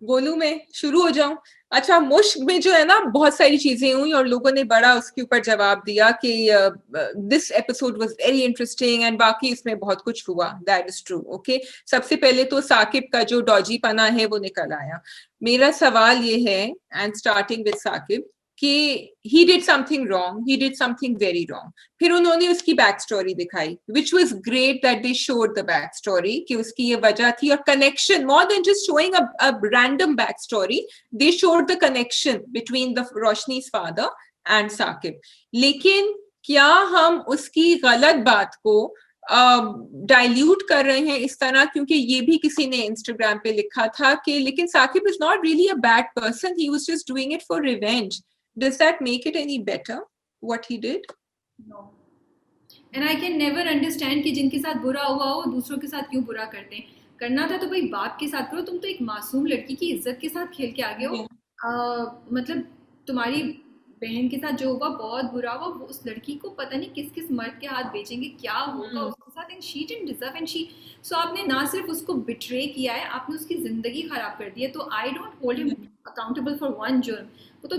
बोलूं मैं? शुरू हो जाऊं? अच्छा मुश्क में जो है ना बहुत सारी चीजें हुई और लोगों ने बड़ा उसके ऊपर जवाब दिया कि this episode was very interesting and बाकी इसमें बहुत कुछ हुआ. That is true. ओके, सबसे पहले तो साकिब का जो डॉजी पना है वो निकल आया. मेरा सवाल ये है एंड स्टार्टिंग विद साकिब कि he did something wrong, he did something very wrong. फिर उन्होंने उसकी बैक स्टोरी दिखाई, which was great that they showed the back story कि उसकी ये वजह थी और connection, more than just showing a random back story, they showed the connection between the Roshni's father and Saqib. लेकिन क्या हम उसकी गलत बात को डाइल्यूट कर रहे हैं इस तरह? क्योंकि ये भी किसी ने इंस्टाग्राम पे लिखा था कि लेकिन Saqib is not really a bad person, he was just doing it for revenge. Does that make it any better what he did? No. And I can never understand कि जिनके साथ बुरा हुआ हो दूसरों के साथ क्यों बुरा करते हैं. करना था तो भाई बाप के साथ करो. तुम तो एक मासूम लड़की की इज्जत के साथ खेल के आगे हो. मतलब तुम्हारी बहन के साथ जो हुआ बहुत बुरा हुआ. वो उस लड़की को पता नहीं किस किस मर्द के हाथ बेचेंगे, क्या होगा उसके साथ. And she didn't deserve and she so आपने ना सिर्फ उसको बिट्रे किया है, आपने उसकी जिंदगी खराब कर दी है. तो I don't hold him accountable for one जुर्म. वो तो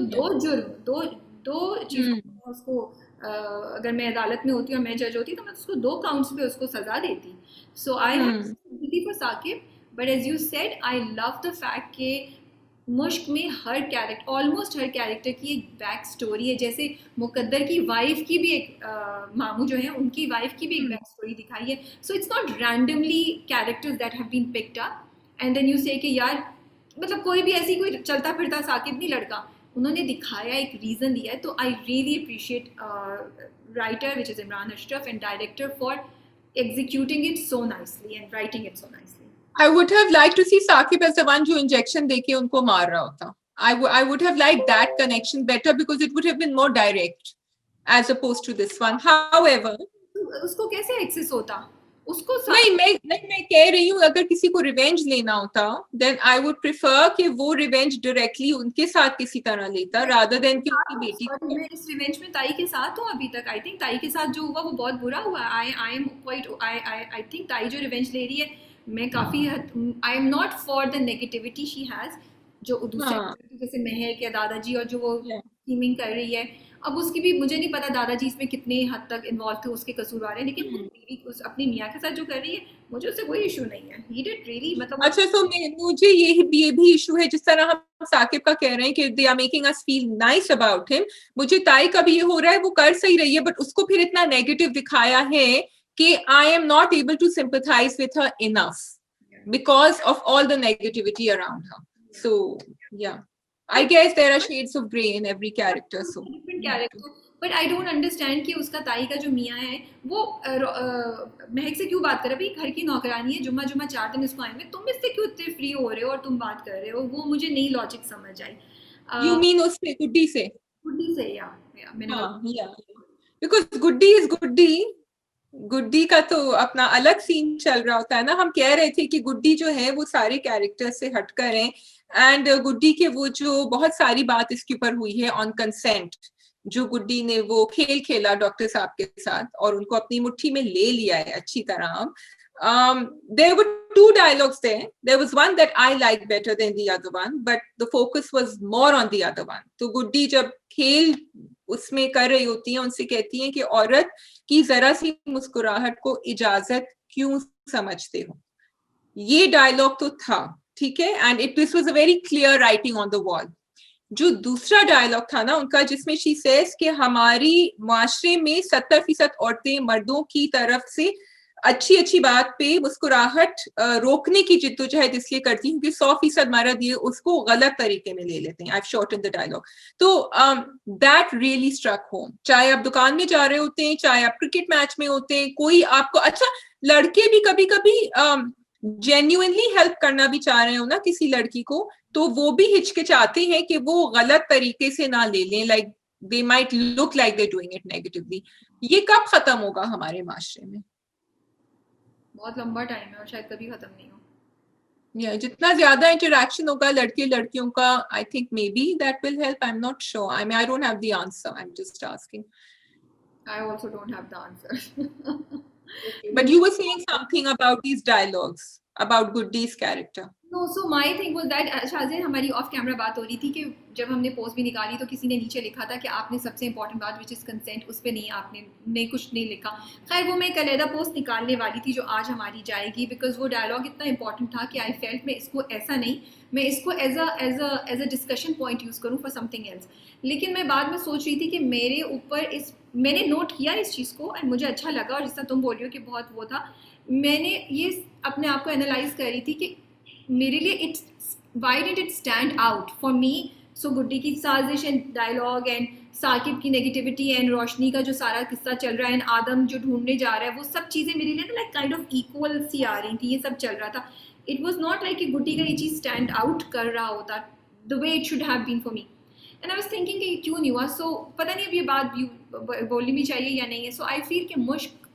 दो चीज़ों उसको अगर मैं अदालत में होती और मैं जज होती तो मैं उसको 2 काउंट्स पे उसको सजा देती. So I have sympathy for Saqib. But as you said I love the fact कि मुश्क में हर कैरेक्टर, ऑलमोस्ट हर कैरेक्टर की एक बैक स्टोरी है. जैसे मुकद्दर की वाइफ की भी एक मामू जो है उनकी वाइफ की भी एक बैक स्टोरी दिखाई है. So it's not randomly characters that have been picked up and then you say कि यार मतलब कोई भी ऐसी कोई चलता फिरता साकिब नहीं लड़का. उन्होंने दिखाया, एक रीज़न दिया है. तो आई really appreciate writer which is Imran Ashraf and director for executing it so nicely and writing it so nicely. I would have liked to see Saqib as the one जो injection देके उनको मार रहा होता. I would have liked that connection better because it would have been more direct as opposed to this one. However, उसको कैसे access होता? उसको नहीं मैं कह रही हूँ अगर किसी को रिवेंज लेना होता then I would prefer कि वो रिवेंज डायरेक्टली उनके साथ किसी तरह लेता rather than कि उनकी बेटी को. मैं इस रिवेंज में ताई के साथ हूँ अभी तक. आई थिंक ताई के साथ जो हुआ वो बहुत बुरा हुआ. आई थिंक ताई जो रिवेंज ले रही है, मैं काफ़ी I am not for the negativity she has जो दूसरे जैसे महक या दादाजी और जो वो स्कीमिंग कर रही है. अब उसकी भी मुझे नहीं पता दादाजी इसमें कितने हद तक इन्वॉल्व थे, उसके कसूरवार हैं. लेकिन उस अपनी मियाँ के साथ जो कर रही है मुझे उससे कोई इशू नहीं है. ही डिड रियली मतलब. अच्छा तो मुझे ये भी इशू है जिस तरह हम साकिब का कह रहे हैं कि they are making us feel nice about him. मुझे ताई का भी ये हो रहा है वो कर सही रही है बट उसको फिर इतना नेगेटिव दिखाया है कि I am not able to sympathize with her enough because of all the negativity around her. So yeah, I guess there are shades of grey in every character. So different character, but I don't understand कि उसका ताई का जो मियाँ है वो महक से क्यों बात कर रहा है. भाई घर की नौकरानी है, जुम्मा 4 दिन इसको आए में, तुम इससे क्यों इतने फ्री हो रहे हो और तुम बात कर रहे हो. वो मुझे नहीं लॉजिक समझ आई. You mean उससे गुड्डी से? गुड्डी से या मैंने yeah because गुड्डी is गुड्डी गुड्डी का तो अपना अलग सीन चल रहा होता है ना। हम कह रहे थे कि गुड्डी जो है वो सारे कैरेक्टर से हटकर है, एंड गुड्डी के वो जो बहुत सारी बात इसके ऊपर हुई है ऑन कंसेंट, जो गुड्डी ने वो खेल खेला डॉक्टर साहब के साथ और उनको अपनी मुट्ठी में ले लिया है अच्छी तरह। There were two dialogues there. There was one that I liked better than the other one, but the focus was more on the other one. तो गुड्डी जब खेल उसमें कर रही होती है, उनसे कहती है कि औरत की जरा सी मुस्कुराहट को इजाजत क्यों समझते हो। ये डायलॉग तो था, ठीक है, and it this was a very clear writing on the wall. जो दूसरा डायलॉग था ना उनका, जिसमें शी सेज कि हमारी माशरे में 70% औरतें मर्दों की तरफ से अच्छी अच्छी बात पे मुस्कुराहट रोकने की जिद्दोजहद इसलिए करती हूँ कि 100% मर्द ये उसको गलत तरीके में ले लेते हैं। आई शॉर्ट इन द डायलॉग। तो दैट रियली स्ट्रक होम। चाहे आप दुकान में जा रहे होते हैं, चाहे आप क्रिकेट मैच में होते हैं, कोई आपको अच्छा, लड़के भी कभी कभी जेन्युइनली हेल्प करना भी चाह रहे हो ना किसी लड़की को, तो वो भी हिचकिचाते हैं कि वो गलत तरीके से ना ले लें, like they might look like they doing it negatively. ये कब खत्म होगा हमारे माशरे में? बहुत लंबा टाइम है और शायद कभी खत्म नहीं हो। जितना ज्यादा इंटरेक्शन होगा लड़के लड़कियों का, I think may be that will help. I am not sure, I mean I don't have the answer, I am just asking. I also don't have the answer. But you were saying something about these dialogues, about Goodi's character. No, so my thing was that शाज़िद, हमारी of camera बात हो रही थी कि जब हमने post भी निकाली तो किसी ने नीचे लिखा था कि आपने सबसे इंपॉर्टेंट बात विच इज़ कंसेंट उस पर नहीं, आपने कुछ नहीं लिखा। खैर वो मैं एक अलहदा पोस्ट निकालने वाली थी जो आज हमारी जाएगी, बिकॉज वो डायलॉग इतना इंपॉर्टेंट था कि आई फेल्ट मैं इसको ऐसा नहीं, मैं इसको as a discussion point use करूँ फॉर समथिंग एल्स। लेकिन मैं बाद में सोच रही थी कि मेरे ऊपर मैंने नोट किया इस चीज़ को एंड मुझे अच्छा लगा, और जिस तरह तुम बोल रही हो कि बहुत वो था, मैंने ये अपने आप को एनालाइज कर रही थी कि मेरे लिए it's why did it stand out for me. So Guddi की साजिश एंड डायलॉग एंड साकिब की नेगेटिविटी एंड रोशनी का जो सारा किस्सा चल रहा है एंड आदम जो ढूंढने जा रहा है, वो सब चीज़ें मेरे लिए ना लाइक काइंड ऑफ इक्वल सी आ रही थी, ये सब चल रहा था। इट वॉज नॉट लाइक कि गुड्डी का ये चीज़ स्टैंड आउट कर रहा होता the way it should have been for me. And I was thinking कि क्यों नहीं हुआ। सो पता नहीं अब ये बात बोलनी भी चाहिए या नहीं है। सो आई फील कि मुश्क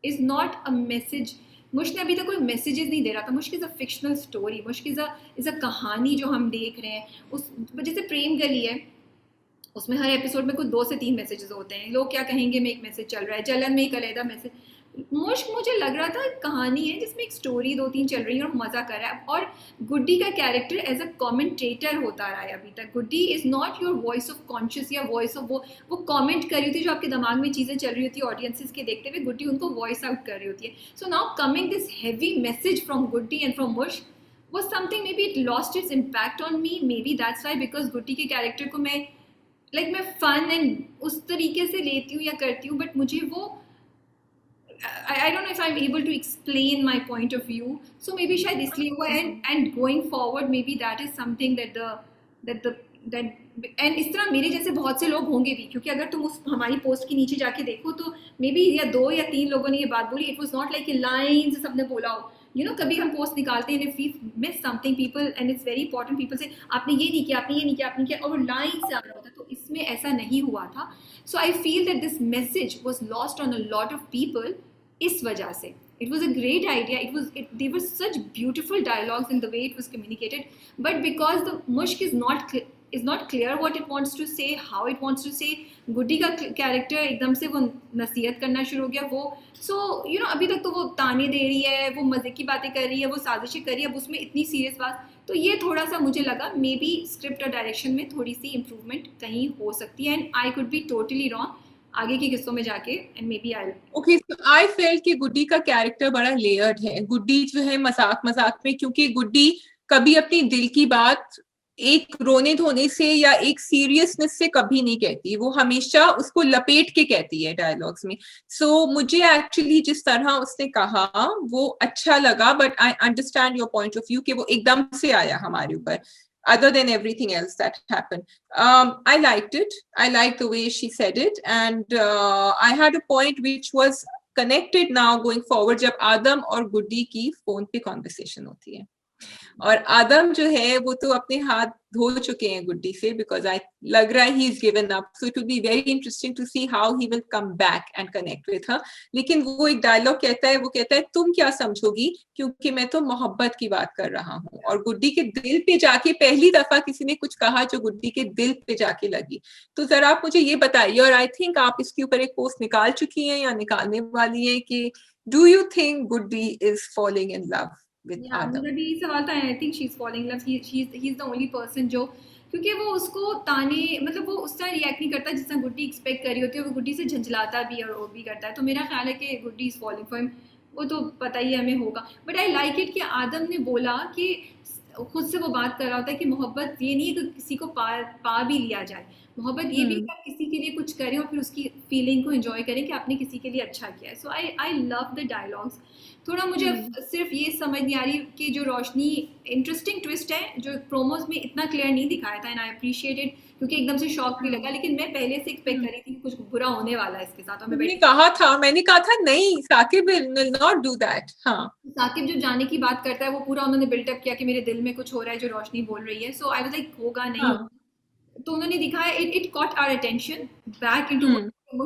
इज़ नॉट अ मैसेज। मुश्क ने अभी तक कोई मैसेजेस नहीं दे रहा था। मुश्क इज़ अ फिक्शनल स्टोरी, मुश्क इज़ अ कहानी जो हम देख रहे हैं। उस जैसे प्रेम गली है, उसमें हर एपिसोड में कुछ 2 से 3 मैसेजेस होते हैं। लोग क्या कहेंगे में एक मैसेज चल रहा है, जलन में एक अलहदा मैसेज। मुश्क मुझे लग रहा था कहानी है जिसमें एक स्टोरी 2-3 चल रही है और मज़ा कर रहा है। और गुड्डी का कैरेक्टर एज अ कमेंटेटर होता रहा है अभी तक। Guddi is not your voice of conscious या वॉइस ऑफ वो कमेंट कर रही होती है, जो आपके दिमाग में चीज़ें चल रही होती है ऑडियंसेस के देखते हुए, गुड्डी उनको वॉइस आउट कर रही होती है। So now coming this heavy message from Guddi and from मुश्क was something, maybe it lost its impact on me, maybe that's why, because गुड्डी के कैरेक्टर को मैं फन एंड उस तरीके से लेती हूँ या करती हूँ, बट मुझे वो I don't know if I'm able to explain my point of view, so maybe शायद इसलिए हुआ। and going forward maybe that is something that and इस तरह मेरे जैसे बहुत से लोग होंगे भी, क्योंकि अगर तुम उस हमारी पोस्ट के नीचे जाके देखो तो मे बी या 2 या 3 लोगों ने ये बात बोली। It was not like a line से सबने बोला हो, यू नो, कभी हम पोस्ट निकालते हैं, if we miss something people and it's very important, people से आपने ये नहीं किया, आपने ये नहीं किया, आपने किया, और वो लाइन से आ रहा होता। तो इसमें ऐसा नहीं हुआ था। So I feel that this message was lost on a lot of people इस वजह से। It was a great idea. They were such beautiful dialogues in the way it was communicated. But because the mushk is not clear what it wants to say, how it wants to say, गुड्डी का character एकदम से वो नसीहत करना शुरू हो गया। वो you know, अभी तक तो वो ताने दे रही है, वो मज़े की बातें कर रही है, वो साजिशें कर रही है, अब उसमें इतनी सीरियस बात। तो ये थोड़ा सा मुझे लगा मे बी स्क्रिप्ट और डायरेक्शन में थोड़ी सी इम्प्रूवमेंट कहीं हो सकती है। And I could be totally wrong आगे की किस्तों में जाके, and may be okay. So I felt कि गुड्डी का कैरेक्टर बड़ा लेयर्ड है। गुड्डी जो है मजाक में, क्योंकि गुड्डी कभी अपनी दिल की बात एक रोने धोने से या एक सीरियसनेस से कभी नहीं कहती, वो हमेशा उसको लपेट के कहती है डायलॉग्स में। सो मुझे एक्चुअली जिस तरह उसने कहा वो अच्छा लगा, but I understand your point of view कि वो एकदम से आया हमारे ऊपर, other than everything else that happened. I liked it. I liked the way she said it. And I had a point which was connected now going forward जब आदम और गुड्डी की फोन पे conversation होती है। और आदम जो है वो तो अपने हाथ धो चुके हैं गुड्डी से, बिकॉज आई लग रहा है he is given up, so it will be very interesting to see how he will come back and connect with her. लेकिन वो एक डायलॉग कहता है, वो कहता है तुम क्या समझोगी क्योंकि मैं तो मोहब्बत की बात कर रहा हूँ। और गुड्डी के दिल पे जाके पहली दफा किसी ने कुछ कहा जो गुड्डी के दिल पे जाके लगी। तो जरा आप मुझे ये बताइए, और आई थिंक आप इसके ऊपर एक पोस्ट निकाल चुकी हैं या निकालने वाली है, कि do you think Guddi is following in love with या Adam? मेरा भी यही सवाल था। I think she is following love, he is the only person जो, क्योंकि वो उसको ताने, मतलब वो उस तरह रिएक्ट नहीं करता जिस तरह गुड्डी एक्सपेक्ट कर रही होती है। वो गुड्डी से झंझलाता भी है और वो भी करता है। तो मेरा ख्याल है कि गुड्डी इज फॉलोइंग फॉर हिम, वो तो पता ही हमें होगा। बट आई लाइक इट कि आदम ने बोला कि खुद से वो बात कर रहा होता है कि मोहब्बत ये नहीं है कि किसी को पा भी लिया जाए। मोहब्बत ये भी है कि आप किसी के लिए कुछ करें और फिर उसकी फीलिंग को एंजॉय करें कि आपने किसी के लिए अच्छा किया है। So I love the dialogues. थोड़ा मुझे सिर्फ ये समझ नहीं आ रही कि जो रोशनी, इंटरेस्टिंग ट्विस्ट है जो प्रोमोज में इतना क्लियर नहीं दिखाया था, एंड आई अप्रिशिएटेड, क्योंकि एकदम से शॉक भी लगा। लेकिन मैं पहले से एक्सपेक्ट कर रही थी कि कुछ बुरा होने वाला है इसके साथ। और मैंने कहा था नहीं, Saqib will not do that. हाँ, साकिब जब जाने की बात करता है वो पूरा उन्होंने बिल्टअप किया कि मेरे दिल में कुछ हो रहा है जो रोशनी बोल रही है। सो आई वाज लाइक होगा नहीं हाँ, होगा। तो उन्होंने दिखाया, it caught our attention back into,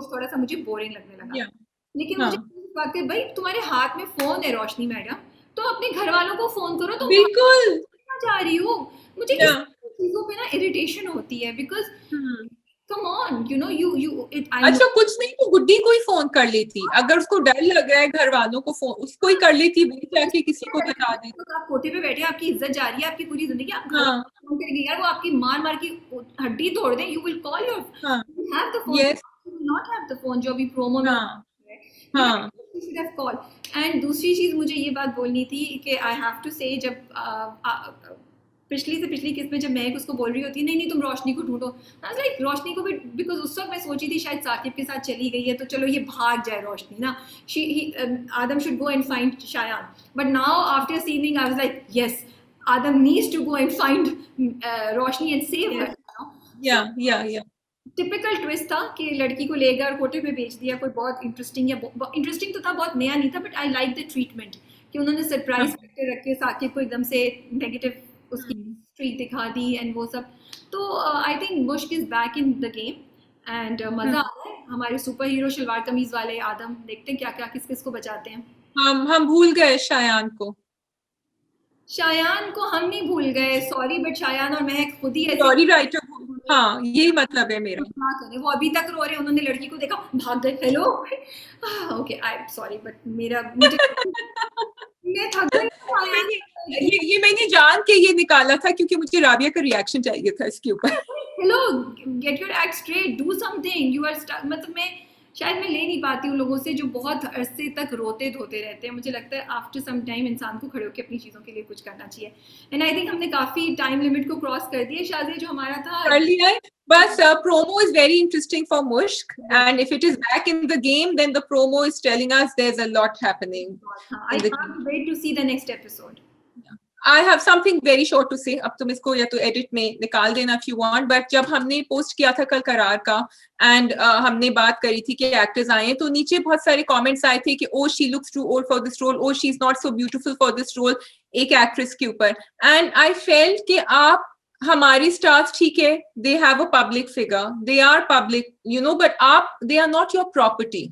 थोड़ा सा मुझे बोरिंग लगने लगा। yeah, लेकिन मुझे हाँ, बात है, भाई तुम्हारे हाथ में फोन है रोशनी मैडम, तो अपने घर वालों को फोन करो। तो बिल्कुल, जा रही हो, मुझे इस yeah, चीजों पे ना इरिटेशन होती है। Because hmm. Come on, you know, you it, I know. अच्छा, कुछ नहीं तो गुड्डी को ही फोन कर लेती, अगर उसको डर लग रहा है घर वालों को, फोन उसको ही कर लेती, वो जाके किसी को बता दे। आप कोठे पे बैठे, आपकी इज्जत जा रही है, आपकी पूरी जिंदगी, आप घर हाँ, वालों को फोन करेंगे यार, वो आपकी मार मार की हड्डी तोड़ दें, यू विल कॉल योर, हाँ, you have the phone, yes, you will not have the phone जो अभी प्रोमो में हाँ, है। हाँ, you should have call. And दूसरी चीज मुझे ये बात बोलनी थी कि आई हैव टू से, जब पिछली से पिछली किस्त में जब महक उसको बोल रही होती है नहीं नहीं तुम रोशनी को ढूंढो, लाइक रोशनी को भी, बिकॉज उस वक्त मैं सोची थी शायद साकिब के साथ चली गई है तो चलो ये भाग जाए रोशनी ना, Adam should go and find Shayan. But now after seeing I was like yes, Adam needs to go and find Roshni and save her. या टिपिकल ट्विस्ट था कि लड़की को ले गया और कोटे पे बेच दिया। कोई बहुत इंटरेस्टिंग, या इंटरेस्टिंग तो था, बहुत नया नहीं था, but I like the treatment कि उन्होंने सरप्राइज फैक्टर रख के साकिब को एकदम से नेगेटिव उसकी स्ट्रीक दिखा दी एंड वो सब। तो आई थिंक मुश्क is back in the game and मजा आ रहा है। हमारे सुपर हीरो शलवार कमीज वाले आदम, देखते हैं क्या क्या किस किस को बचाते हैं। हम भूल गए शायान को। शायान को हम नहीं भूल गए, सॉरी, बट शायान और महक खुद ही ऐसे, सॉरी राइटर, हाँ यही मतलब है मेरा। क्या करें, वो अभी तक रो रहे हैं। उन्होंने लड़की को देखा, भाग गए, hello, okay, I am sorry, but मेरा मुझे मैं थक गई। ये मैंने जान के ये निकाला था क्योंकि मुझे राबिया का रिएक्शन चाहिए था इसके ऊपर। Hello, get your act straight, do something, you are stuck. मतलब मैं शायद मैं ले नहीं पाती हूँ लोगों से जो बहुत अरसे तक रोते धोते रहते हैं। मुझे लगता है आफ्टर सम टाइम इंसान को खड़े होकर अपनी चीज़ों के लिए कुछ करना चाहिए। एंड आई थिंक हमने काफ़ी टाइम लिमिट को क्रॉस कर दिया। शायद जो हमारा था कर लिया है बस। promo is very interesting for Mushk, and if it is back in the game, then the promo is telling us there's a lot happening. I can't wait to see the next episode. I have something very short to say. अब तुम इसको या तो edit में निकाल देना if you want. But जब हमने पोस्ट किया था कल करार का एंड हमने बात करी थी कि एक्टर्स आए हैं, तो नीचे बहुत सारे कमेंट्स आए थे कि oh she looks too old for this role, oh she is not so beautiful for this role, एक एक्ट्रेस के ऊपर। एंड आई फेल्ट कि आप हमारी स्टार्स, ठीक है, they have a public figure, they are public, you know, but आप, they are not your property.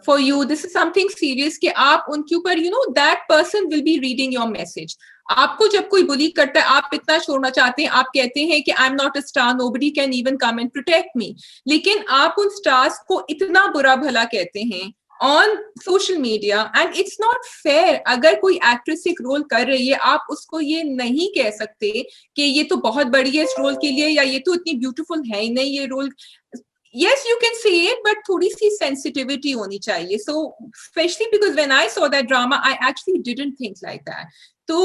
For you this is something serious कि आप उनके ऊपर, you know, that person will be reading your message. आपको जब कोई बुली करता है, आप इतना छोड़ना चाहते हैं, आप कहते हैं कि I am not a star, nobody can even come and protect me, लेकिन आप उन स्टार्स को इतना बुरा भला कहते हैं on social media, and it's not fair. अगर कोई एक्ट्रेस एक रोल कर रही है, आप उसको ये नहीं कह सकते कि ये तो बहुत बड़ी है इस रोल के लिए, या ये तो इतनी ब्यूटीफुल है ही नहीं ये role. Yes, you can say it, but थोड़ी सी sensitivity होनी चाहिए. So, especially because when I saw that drama, I actually didn't think like that. तो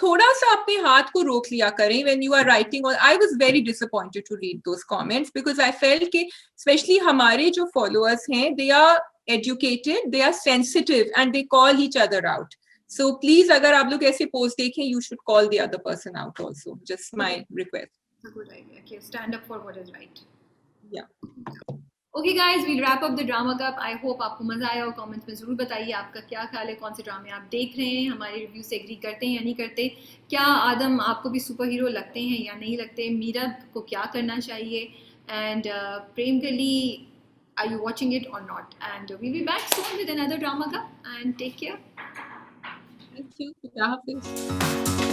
थोड़ा सा अपने हाथ को रोक लिया करें when you are writing. और I was very disappointed to read those comments because I felt कि especially हमारे जो followers हैं, they are educated, they are sensitive, and they call each other out. So please, अगर आप लोग ऐसे post देखें, you should call the other person out also. Just my request. It's a good idea. Okay, stand up for what is right. Yeah. Okay guys, we'll wrap up the drama cup. I hope आपको मजा आया और comments में जरूर बताइए आपका क्या ख्याल है, कौन से ड्रामे आप देख रहे हैं, हमारे रिव्यू से एग्री करते हैं या नहीं करते, क्या आदम आपको भी सुपर हीरो लगते हैं या नहीं लगते, मीरा को क्या करना चाहिए, and Prem Gali, are you watching it और not, and we'll be back soon with another drama cup, and take care. Thank you, खुदा हाफिज।